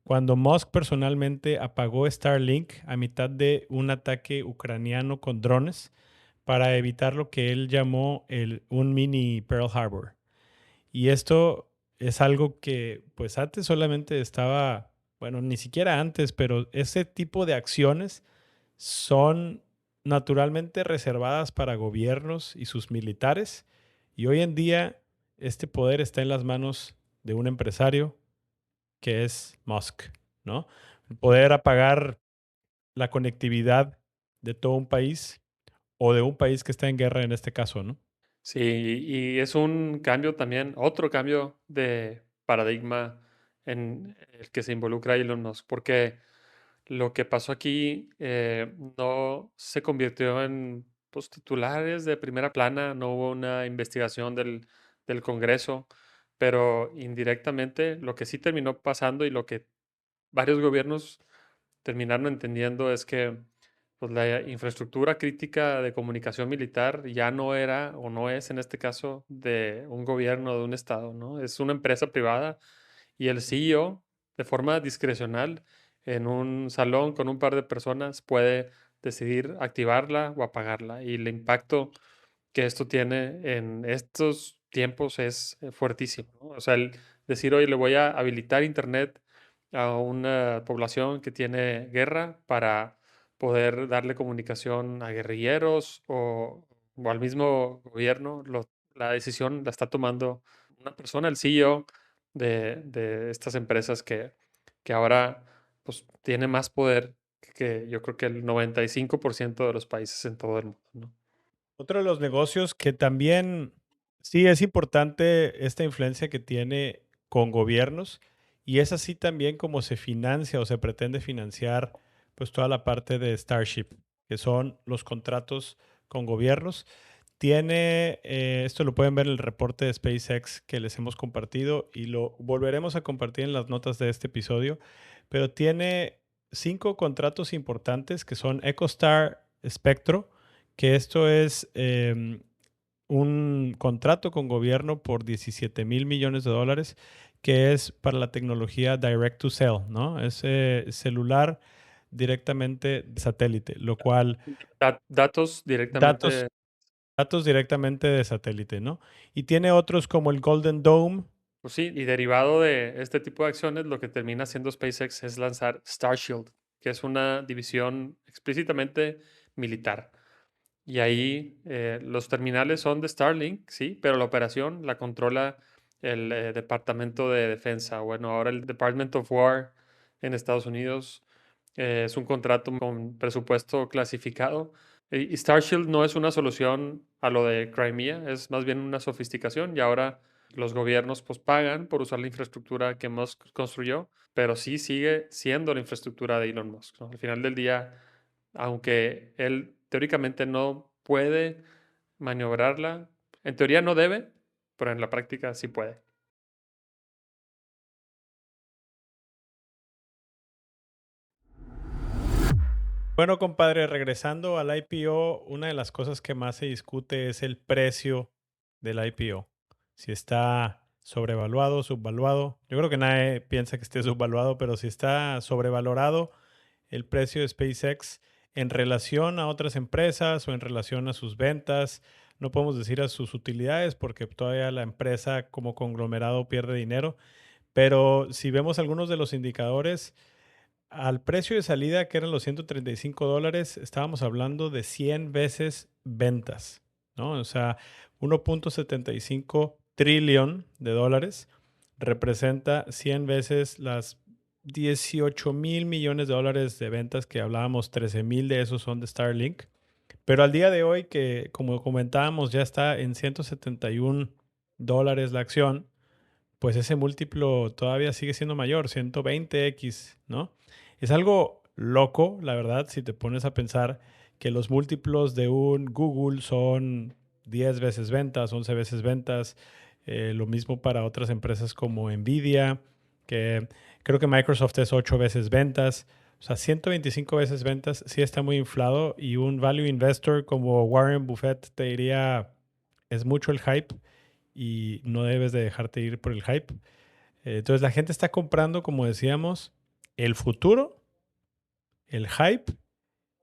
cuando Musk personalmente apagó Starlink a mitad de un ataque ucraniano con drones para evitar lo que él llamó un mini Pearl Harbor. Y esto es algo que pues antes solamente estaba, bueno, ni siquiera antes, pero ese tipo de acciones son naturalmente reservadas para gobiernos y sus militares. Y hoy en día este poder está en las manos de un empresario que es Musk, ¿no? Poder apagar la conectividad de todo un país o de un país que está en guerra en este caso, ¿no? Sí, y es un cambio también, otro cambio de paradigma en el que se involucra Elon Musk, porque lo que pasó aquí no se convirtió en pues, titulares de primera plana, no hubo una investigación del Congreso, pero indirectamente lo que sí terminó pasando y lo que varios gobiernos terminaron entendiendo es que pues, la infraestructura crítica de comunicación militar ya no era o no es en este caso de un gobierno, de un estado, ¿no? Es una empresa privada y el CEO, de forma discrecional, en un salón con un par de personas, puede decidir activarla o apagarla. Y el impacto que esto tiene en estos tiempos es fuertísimo, ¿no? O sea, el decir, oye, le voy a habilitar internet a una población que tiene guerra para poder darle comunicación a guerrilleros o al mismo gobierno, la decisión la está tomando una persona, el CEO de estas empresas que ahora pues, tiene más poder que yo creo que el 95% de los países en todo el mundo, ¿no? Otro de los negocios que también sí es importante esta influencia que tiene con gobiernos, y es así también como se financia o se pretende financiar pues toda la parte de Starship, que son los contratos con gobiernos. Tiene, esto lo pueden ver en el reporte de SpaceX que les hemos compartido y lo volveremos a compartir en las notas de este episodio, pero tiene 5 contratos importantes que son EchoStar Spectro, que esto es un contrato con gobierno por 17 mil millones de dólares, que es para la tecnología Direct to Cell, ¿no? Es celular directamente de satélite, lo cual Datos datos, directamente, datos directamente de satélite, ¿no? Y tiene otros como el Golden Dome. pues sí, y derivado de este tipo de acciones, lo que termina haciendo SpaceX es lanzar Starshield, que es una división explícitamente militar. Y ahí los terminales son de Starlink, sí, pero la operación la controla el Departamento de Defensa. Bueno, ahora el Department of War en Estados Unidos es un contrato con presupuesto clasificado. Y Starshield no es una solución a lo de Crimea, es más bien una sofisticación y ahora los gobiernos pues pagan por usar la infraestructura que Musk construyó, pero sí sigue siendo la infraestructura de Elon Musk, ¿no? Al final del día, aunque él teóricamente no puede maniobrarla, en teoría no debe, pero en la práctica sí puede. Bueno, compadre, regresando al IPO, una de las cosas que más se discute es el precio del IPO. Si está sobrevaluado, subvaluado. Yo creo que nadie piensa que esté subvaluado, pero si está sobrevalorado el precio de SpaceX en relación a otras empresas o en relación a sus ventas, no podemos decir a sus utilidades porque todavía la empresa como conglomerado pierde dinero, pero si vemos algunos de los indicadores, al precio de salida, que eran los $135, estábamos hablando de 100 veces ventas, ¿no? O sea, 1.75 trillón de dólares representa 100 veces las 18 mil millones de dólares de ventas que hablábamos, 13 mil de esos son de Starlink. Pero al día de hoy, que como comentábamos, ya está en $171 la acción, pues ese múltiplo todavía sigue siendo mayor, 120x, ¿no? Es algo loco, la verdad, si te pones a pensar que los múltiplos de un Google son 10 veces ventas, 11 veces ventas, lo mismo para otras empresas como Nvidia, que creo que Microsoft es 8 veces ventas. O sea, 125 veces ventas sí está muy inflado y un value investor como Warren Buffett te diría, es mucho el hype y no debes de dejarte ir por el hype. Entonces la gente está comprando, como decíamos, el futuro, el hype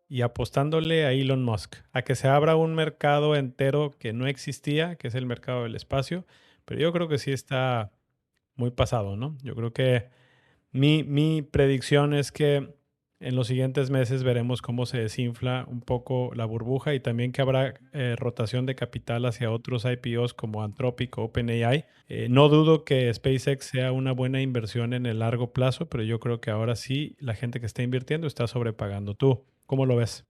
y apostándole a Elon Musk, a que se abra un mercado entero que no existía, que es el mercado del espacio. Pero yo creo que sí está muy pasado, ¿no? Yo creo que mi predicción es que en los siguientes meses veremos cómo se desinfla un poco la burbuja y también que habrá rotación de capital hacia otros IPOs como Anthropic o OpenAI. No dudo que SpaceX sea una buena inversión en el largo plazo, pero yo creo que ahora sí la gente que está invirtiendo está sobrepagando. ¿Tú cómo lo ves?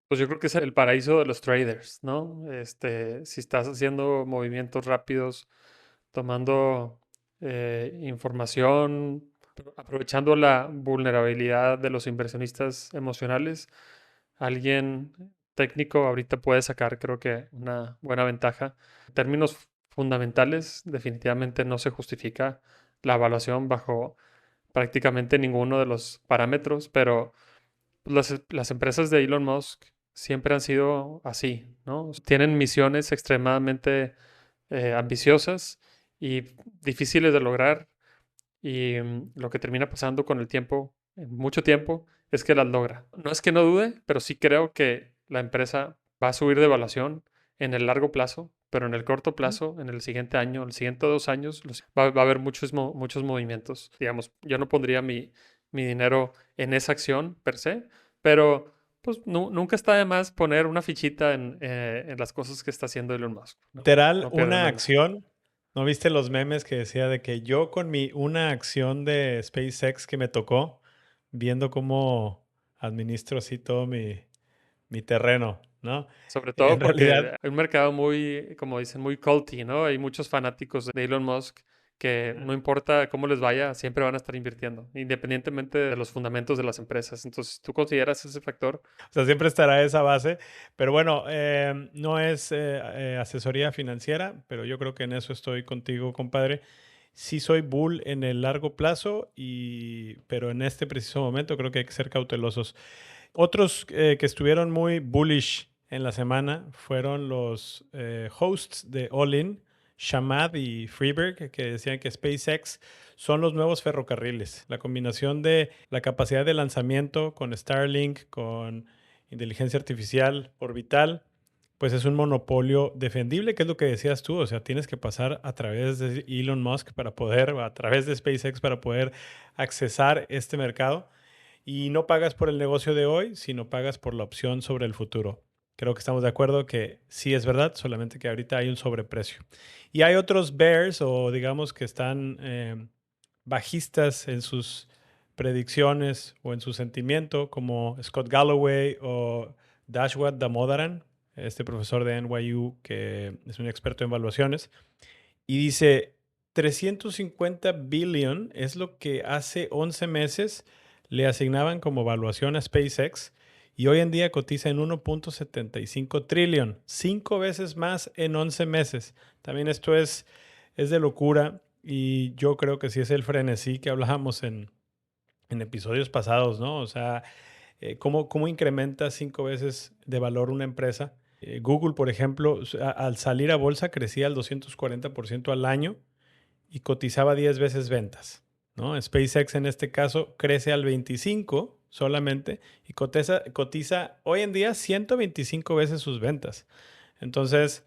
Pues yo creo que es el paraíso de los traders, ¿no? Si estás haciendo movimientos rápidos, tomando información, aprovechando la vulnerabilidad de los inversionistas emocionales, alguien técnico ahorita puede sacar, creo que, una buena ventaja. En términos fundamentales, definitivamente no se justifica la evaluación bajo prácticamente ninguno de los parámetros, pero las empresas de Elon Musk siempre han sido así, ¿no? Tienen misiones extremadamente ambiciosas y difíciles de lograr y lo que termina pasando con el tiempo, en mucho tiempo, es que las logra. No es que no dude, pero sí creo que la empresa va a subir de evaluación en el largo plazo, pero en el corto plazo, en el siguiente año, el siguiente 2 años, va a haber muchos movimientos. Digamos, yo no pondría mi dinero en esa acción per se, pero pues nunca está de más poner una fichita en las cosas que está haciendo Elon Musk, ¿no? Literal, No pierde una uno nada. acción. ¿No viste los memes que decía de que yo con una acción de SpaceX que me tocó, viendo cómo administro así todo mi terreno, ¿no? Sobre todo En realidad, porque hay un mercado muy, como dicen, muy culty, ¿no? Hay muchos fanáticos de Elon Musk que no importa cómo les vaya, siempre van a estar invirtiendo, independientemente de los fundamentos de las empresas. Entonces, ¿tú consideras ese factor? o sea, siempre estará esa base. Pero bueno, no es asesoría financiera, pero yo creo que en eso estoy contigo, compadre. Sí soy bull en el largo plazo, pero en este preciso momento creo que hay que ser cautelosos. Otros que estuvieron muy bullish en la semana fueron los hosts de All In, Shamad y Freeberg, que decían que SpaceX son los nuevos ferrocarriles. La combinación de la capacidad de lanzamiento con Starlink, con inteligencia artificial orbital, pues es un monopolio defendible, que es lo que decías tú. O sea, tienes que pasar a través de Elon Musk para poder, a través de SpaceX para poder accesar este mercado. Y no pagas por el negocio de hoy, sino pagas por la opción sobre el futuro. Creo que estamos de acuerdo que sí es verdad, solamente que ahorita hay un sobreprecio. Y hay otros bears o digamos que están bajistas en sus predicciones o en su sentimiento, como Scott Galloway o Dashwat Damodaran, este profesor de NYU que es un experto en evaluaciones, y dice, 350 billion es lo que hace 11 meses le asignaban como evaluación a SpaceX y hoy en día cotiza en 1.75 trillion, 5 veces más en 11 meses. También esto es de locura y yo creo que sí es el frenesí que hablábamos en episodios pasados, ¿no? O sea, ¿cómo incrementa 5 veces de valor una empresa? Google, por ejemplo, al salir a bolsa crecía al 240% al año y cotizaba 10 veces ventas, ¿no? SpaceX en este caso crece al 25 solamente y cotiza hoy en día 125 veces sus ventas. Entonces,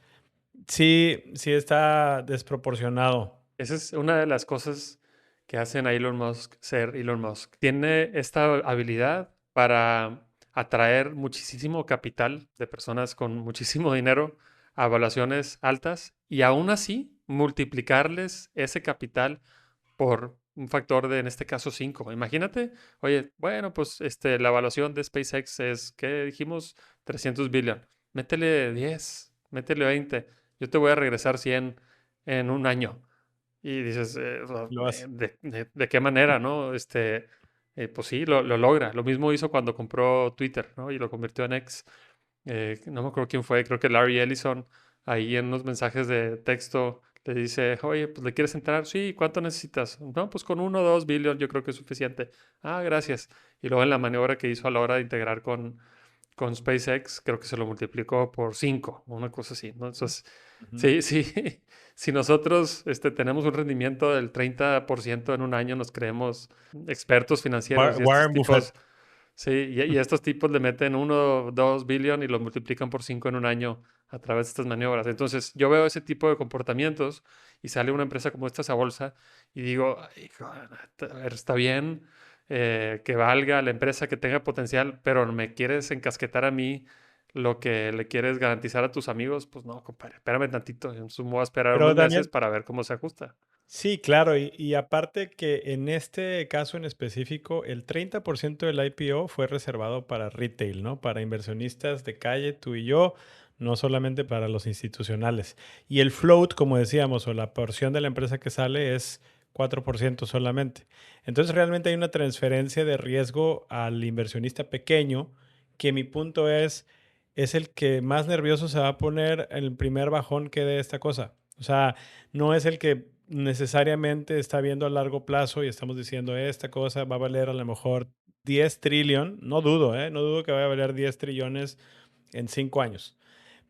sí está desproporcionado. Esa es una de las cosas que hacen a Elon Musk ser Elon Musk. Tiene esta habilidad para atraer muchísimo capital de personas con muchísimo dinero a evaluaciones altas y aún así multiplicarles ese capital por un factor de, en este caso, 5. Imagínate, oye, bueno, pues la evaluación de SpaceX es, ¿qué dijimos? 300 billion. Métele 10, métele 20. Yo te voy a regresar 100 en un año. Y dices, o sea, Lo hace. ¿de qué manera, no? Pues sí, lo logra. Lo mismo hizo cuando compró Twitter, ¿no? Y lo convirtió en X. No me acuerdo quién fue, creo que Larry Ellison, ahí en unos mensajes de texto le dice, oye, pues ¿le quieres entrar? Sí, ¿cuánto necesitas? No, pues con 1 o 2 billion yo creo que es suficiente. Ah, gracias. Y luego en la maniobra que hizo a la hora de integrar con SpaceX, creo que se lo multiplicó por 5, una cosa así, ¿no? Entonces, Ujú. sí, sí, si nosotros tenemos un rendimiento del 30% en un año, nos creemos expertos financieros y estos Warren Buffett. tipos, sí, y estos tipos le meten 1 o 2 billion y lo multiplican por 5 en un año a través de estas maniobras. Entonces, yo veo ese tipo de comportamientos y sale una empresa como esta a bolsa y digo, "Ay, hijo, a ver, está bien que valga la empresa, que tenga potencial, pero me quieres encasquetar a mí lo que le quieres garantizar a tus amigos, pues no, compadre, espérame tantito, entonces me voy a esperar Pero unos meses Daniel, para ver cómo se ajusta. sí, claro, y aparte que en este caso en específico, el 30% del IPO fue reservado para retail, ¿no? Para inversionistas de calle, tú y yo, no solamente para los institucionales. Y el float, como decíamos, o la porción de la empresa que sale es 4% solamente. Entonces realmente hay una transferencia de riesgo al inversionista pequeño, que mi punto es el que más nervioso se va a poner en el primer bajón que dé esta cosa. O sea, no es el que necesariamente está viendo a largo plazo y estamos diciendo esta cosa va a valer a lo mejor 10 trillones, no dudo, ¿eh? No dudo que vaya a valer 10 trillones en 5 años,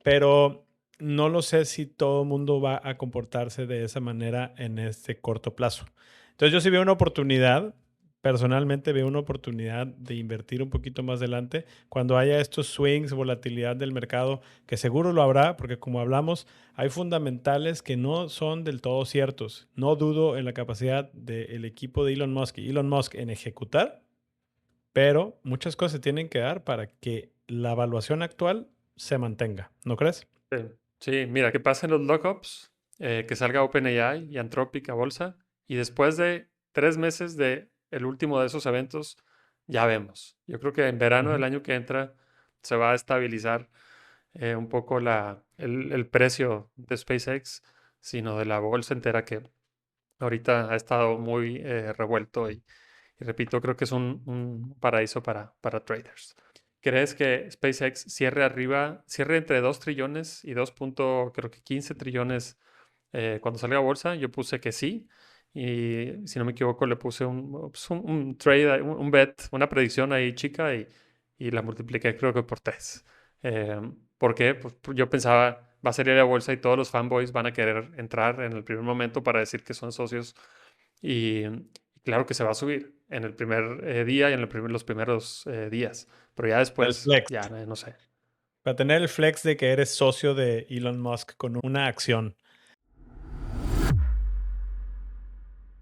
pero no lo sé si todo el mundo va a comportarse de esa manera en este corto plazo. Entonces yo sí veo una oportunidad, personalmente veo una oportunidad de invertir un poquito más adelante cuando haya estos swings, volatilidad del mercado, que seguro lo habrá, porque como hablamos, hay fundamentales que no son del todo ciertos. No dudo en la capacidad del equipo de Elon Musk y Elon Musk en ejecutar, pero muchas cosas se tienen que dar para que la evaluación actual se mantenga, ¿no crees? Sí, sí, mira, que pasen los lockups, que salga OpenAI y Anthropic a bolsa, y después de 3 meses de el último de esos eventos, ya vemos. Yo creo que en verano del Ujú. año que entra se va a estabilizar un poco el precio de SpaceX, sino de la bolsa entera que ahorita ha estado muy revuelto y repito, creo que es un paraíso para traders. ¿Crees que SpaceX cierre arriba, cierre entre 2 trillones y 2 creo que 15 trillones cuando salga a bolsa? Yo puse que sí. Y si no me equivoco, le puse un trade, un bet, una predicción ahí chica y la multipliqué creo que por 3. ¿Por qué? Pues yo pensaba, va a salir a la bolsa y todos los fanboys van a querer entrar en el primer momento para decir que son socios y claro que se va a subir en el primer día y en los primeros días, pero ya El después, flex. ya no sé. Para tener el flex de que eres socio de Elon Musk con una acción.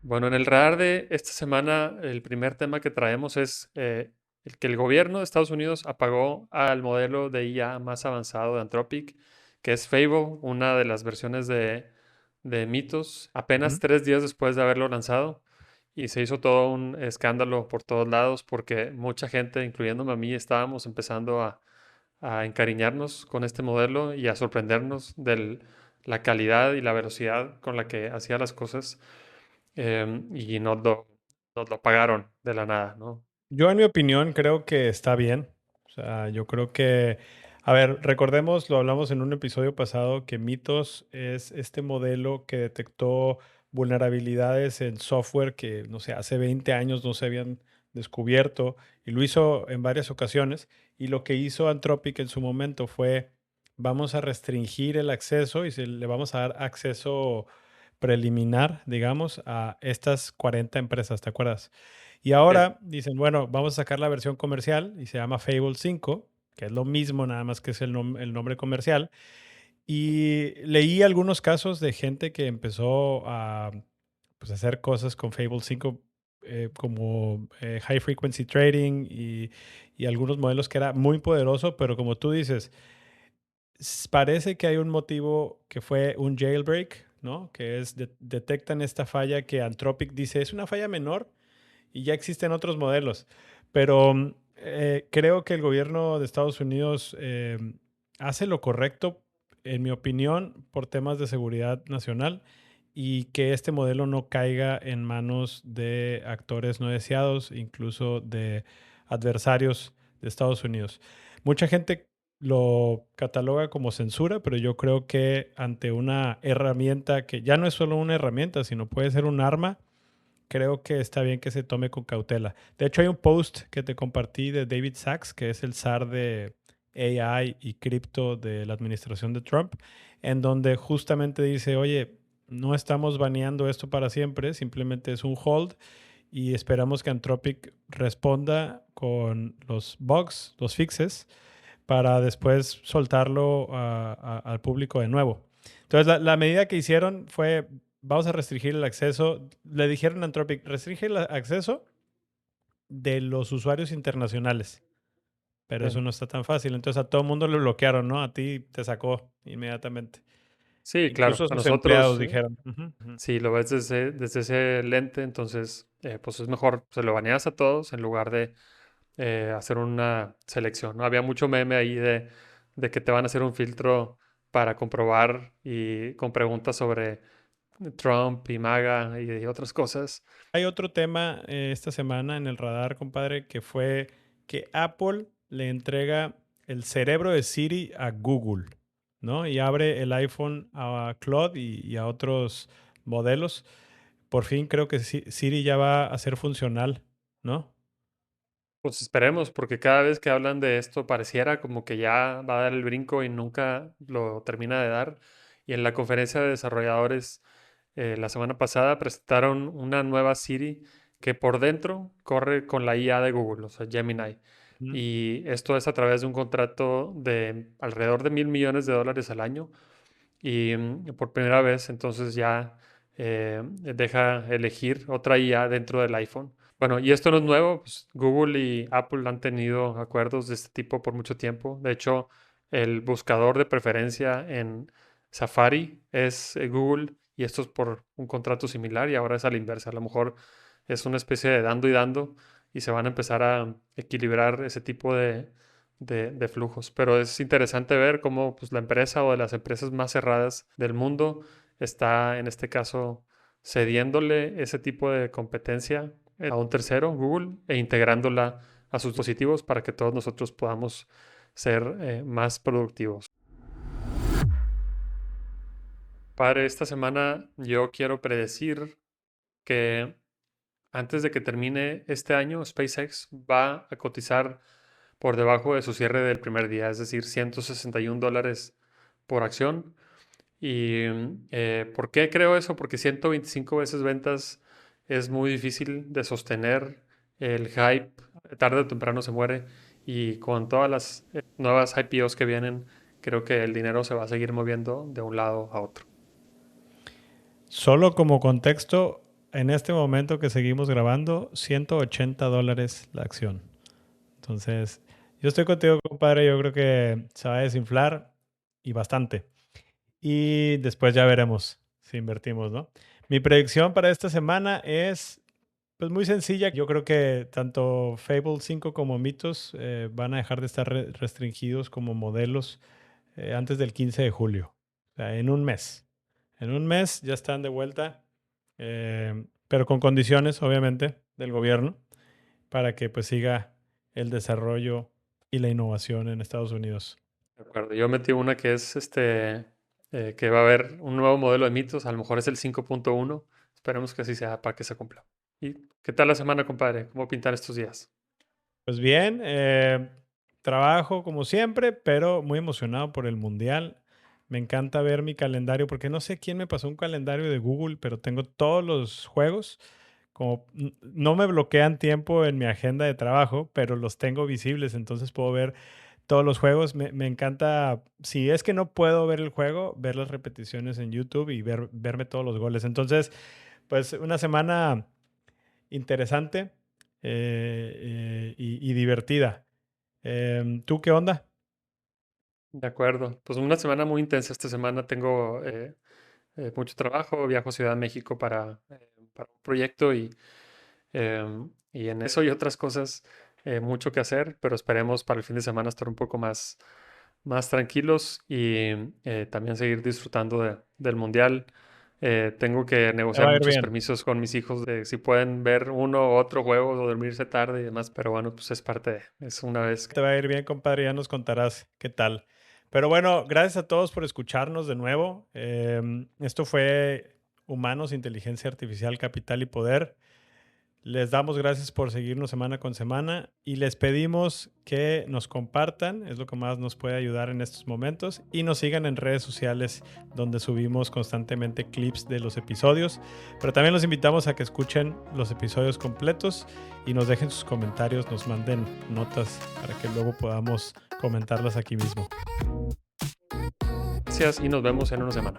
Bueno, en el radar de esta semana, el primer tema que traemos es el que el gobierno de Estados Unidos apagó al modelo de IA más avanzado de Anthropic, que es Fable, una de las versiones de Mythos, apenas Ujú. 3 días después de haberlo lanzado. Y se hizo todo un escándalo por todos lados porque mucha gente, incluyéndome a mí, estábamos empezando a encariñarnos con este modelo y a sorprendernos de la calidad y la velocidad con la que hacía las cosas y nos lo pagaron de la nada, ¿no? Yo, en mi opinión, creo que está bien. O sea, yo creo que, a ver, recordemos, lo hablamos en un episodio pasado, que Mythos es este modelo que detectó vulnerabilidades en software que, no sé, hace 20 años no se habían descubierto y lo hizo en varias ocasiones. Y lo que hizo Anthropic en su momento fue, vamos a restringir el acceso y le vamos a dar acceso preliminar, digamos, a estas 40 empresas, ¿te acuerdas? Y Sí. ahora dicen, bueno, vamos a sacar la versión comercial y se llama Fable 5, que es lo mismo, nada más que es el nombre comercial. Y leí algunos casos de gente que empezó a pues, hacer cosas con Fable 5, como high frequency trading y algunos modelos que era muy poderoso, pero como tú dices, parece que hay un motivo que fue un jailbreak, ¿no? Que es, detectan esta falla que Anthropic dice es una falla menor y ya existen otros modelos. Pero creo que el gobierno de Estados Unidos hace lo correcto, en mi opinión, por temas de seguridad nacional y que este modelo no caiga en manos de actores no deseados, incluso de adversarios de Estados Unidos. Mucha gente lo cataloga como censura, pero yo creo que ante una herramienta que ya no es solo una herramienta, sino puede ser un arma, creo que está bien que se tome con cautela. De hecho, hay un post que te compartí de David Sachs, que es el zar de AI y cripto de la administración de Trump, en donde justamente dice, oye, no estamos baneando esto para siempre, simplemente es un hold y esperamos que Anthropic responda con los bugs, los fixes, para después soltarlo al público de nuevo. Entonces, la medida que hicieron fue, vamos a restringir el acceso. Le dijeron a Anthropic, restringe el acceso de los usuarios internacionales. Pero eso Sí. no está tan fácil. Entonces a todo el mundo le bloquearon, ¿no? A ti te sacó inmediatamente. Sí, claro. Incluso A sus empleados nosotros, dijeron. "Ujú, ujú". si lo ves desde ese lente, entonces, pues es mejor, se lo baneas a todos en lugar de hacer una selección, ¿no? Había mucho meme ahí de que te van a hacer un filtro para comprobar y con preguntas sobre Trump y MAGA y otras cosas. Hay otro tema esta semana en el radar, compadre, que fue que Apple le entrega el cerebro de Siri a Google, ¿no? Y abre el iPhone a Claude y a otros modelos. Por fin creo que Siri ya va a ser funcional, ¿no? Pues esperemos, porque cada vez que hablan de esto pareciera como que ya va a dar el brinco y nunca lo termina de dar. Y en la conferencia de desarrolladores la semana pasada presentaron una nueva Siri que por dentro corre con la IA de Google, o sea, Gemini. Ujú. Y esto es a través de un contrato de alrededor de $1,000 millones al año. Y por primera vez entonces ya deja elegir otra IA dentro del iPhone. Bueno, y esto no es nuevo, pues, Google y Apple han tenido acuerdos de este tipo por mucho tiempo. De hecho, el buscador de preferencia en Safari es Google y esto es por un contrato similar y ahora es a la inversa. A lo mejor es una especie de dando y dando y se van a empezar a equilibrar ese tipo de flujos. Pero es interesante ver cómo pues, la empresa o de las empresas más cerradas del mundo está en este caso cediéndole ese tipo de competencia a un tercero, Google, e integrándola a sus dispositivos para que todos nosotros podamos ser más productivos. Padre, esta semana yo quiero predecir que antes de que termine este año, SpaceX va a cotizar por debajo de su cierre del primer día, es decir, $161 por acción. ¿Y por qué creo eso? Porque 125 veces ventas es muy difícil de sostener. El hype tarde o temprano se muere y con todas las nuevas IPOs que vienen, creo que el dinero se va a seguir moviendo de un lado a otro. Solo como contexto, en este momento que seguimos grabando, $180 la acción. Entonces, yo estoy contigo, compadre. Yo creo que se va a desinflar y bastante. Y después ya veremos si invertimos, ¿no? Mi predicción para esta semana es pues muy sencilla. Yo creo que tanto Fable 5 como Mitos van a dejar de estar restringidos como modelos antes del 15 de julio. O sea, en un mes. En un mes ya están de vuelta, pero con condiciones, obviamente, del gobierno para que pues siga el desarrollo y la innovación en Estados Unidos. De acuerdo. Yo metí una que es que va a haber un nuevo modelo de mitos, a lo mejor es el 5.1. Esperemos que así sea para que se cumpla. ¿Y qué tal la semana, compadre? ¿Cómo pintar estos días? Pues bien, trabajo como siempre, pero muy emocionado por el Mundial. Me encanta ver mi calendario porque no sé quién me pasó un calendario de Google, pero tengo todos los juegos. Como no me bloquean tiempo en mi agenda de trabajo, pero los tengo visibles, entonces puedo ver todos los juegos. Me encanta, si es que no puedo ver el juego, ver las repeticiones en YouTube y verme todos los goles. Entonces, pues una semana interesante y divertida. ¿Tú qué onda? De acuerdo. Pues una semana muy intensa esta semana. Tengo mucho trabajo. Viajo a Ciudad de México para un proyecto y en eso y otras cosas mucho que hacer, pero esperemos para el fin de semana estar un poco más tranquilos y también seguir disfrutando del Mundial. Tengo que Te negociar va a ir muchos bien. permisos con mis hijos de si pueden ver uno u otro juego o dormirse tarde y demás, pero bueno, pues es parte de, es una vez. Te va a ir bien, compadre. Ya nos contarás qué tal. Pero bueno, gracias a todos por escucharnos de nuevo. Esto fue Humanos, Inteligencia Artificial, Capital y Poder. Les damos gracias por seguirnos semana con semana y les pedimos que nos compartan, es lo que más nos puede ayudar en estos momentos, y nos sigan en redes sociales donde subimos constantemente clips de los episodios, pero también los invitamos a que escuchen los episodios completos y nos dejen sus comentarios, nos manden notas para que luego podamos comentarlas aquí mismo. Gracias y nos vemos en una semana.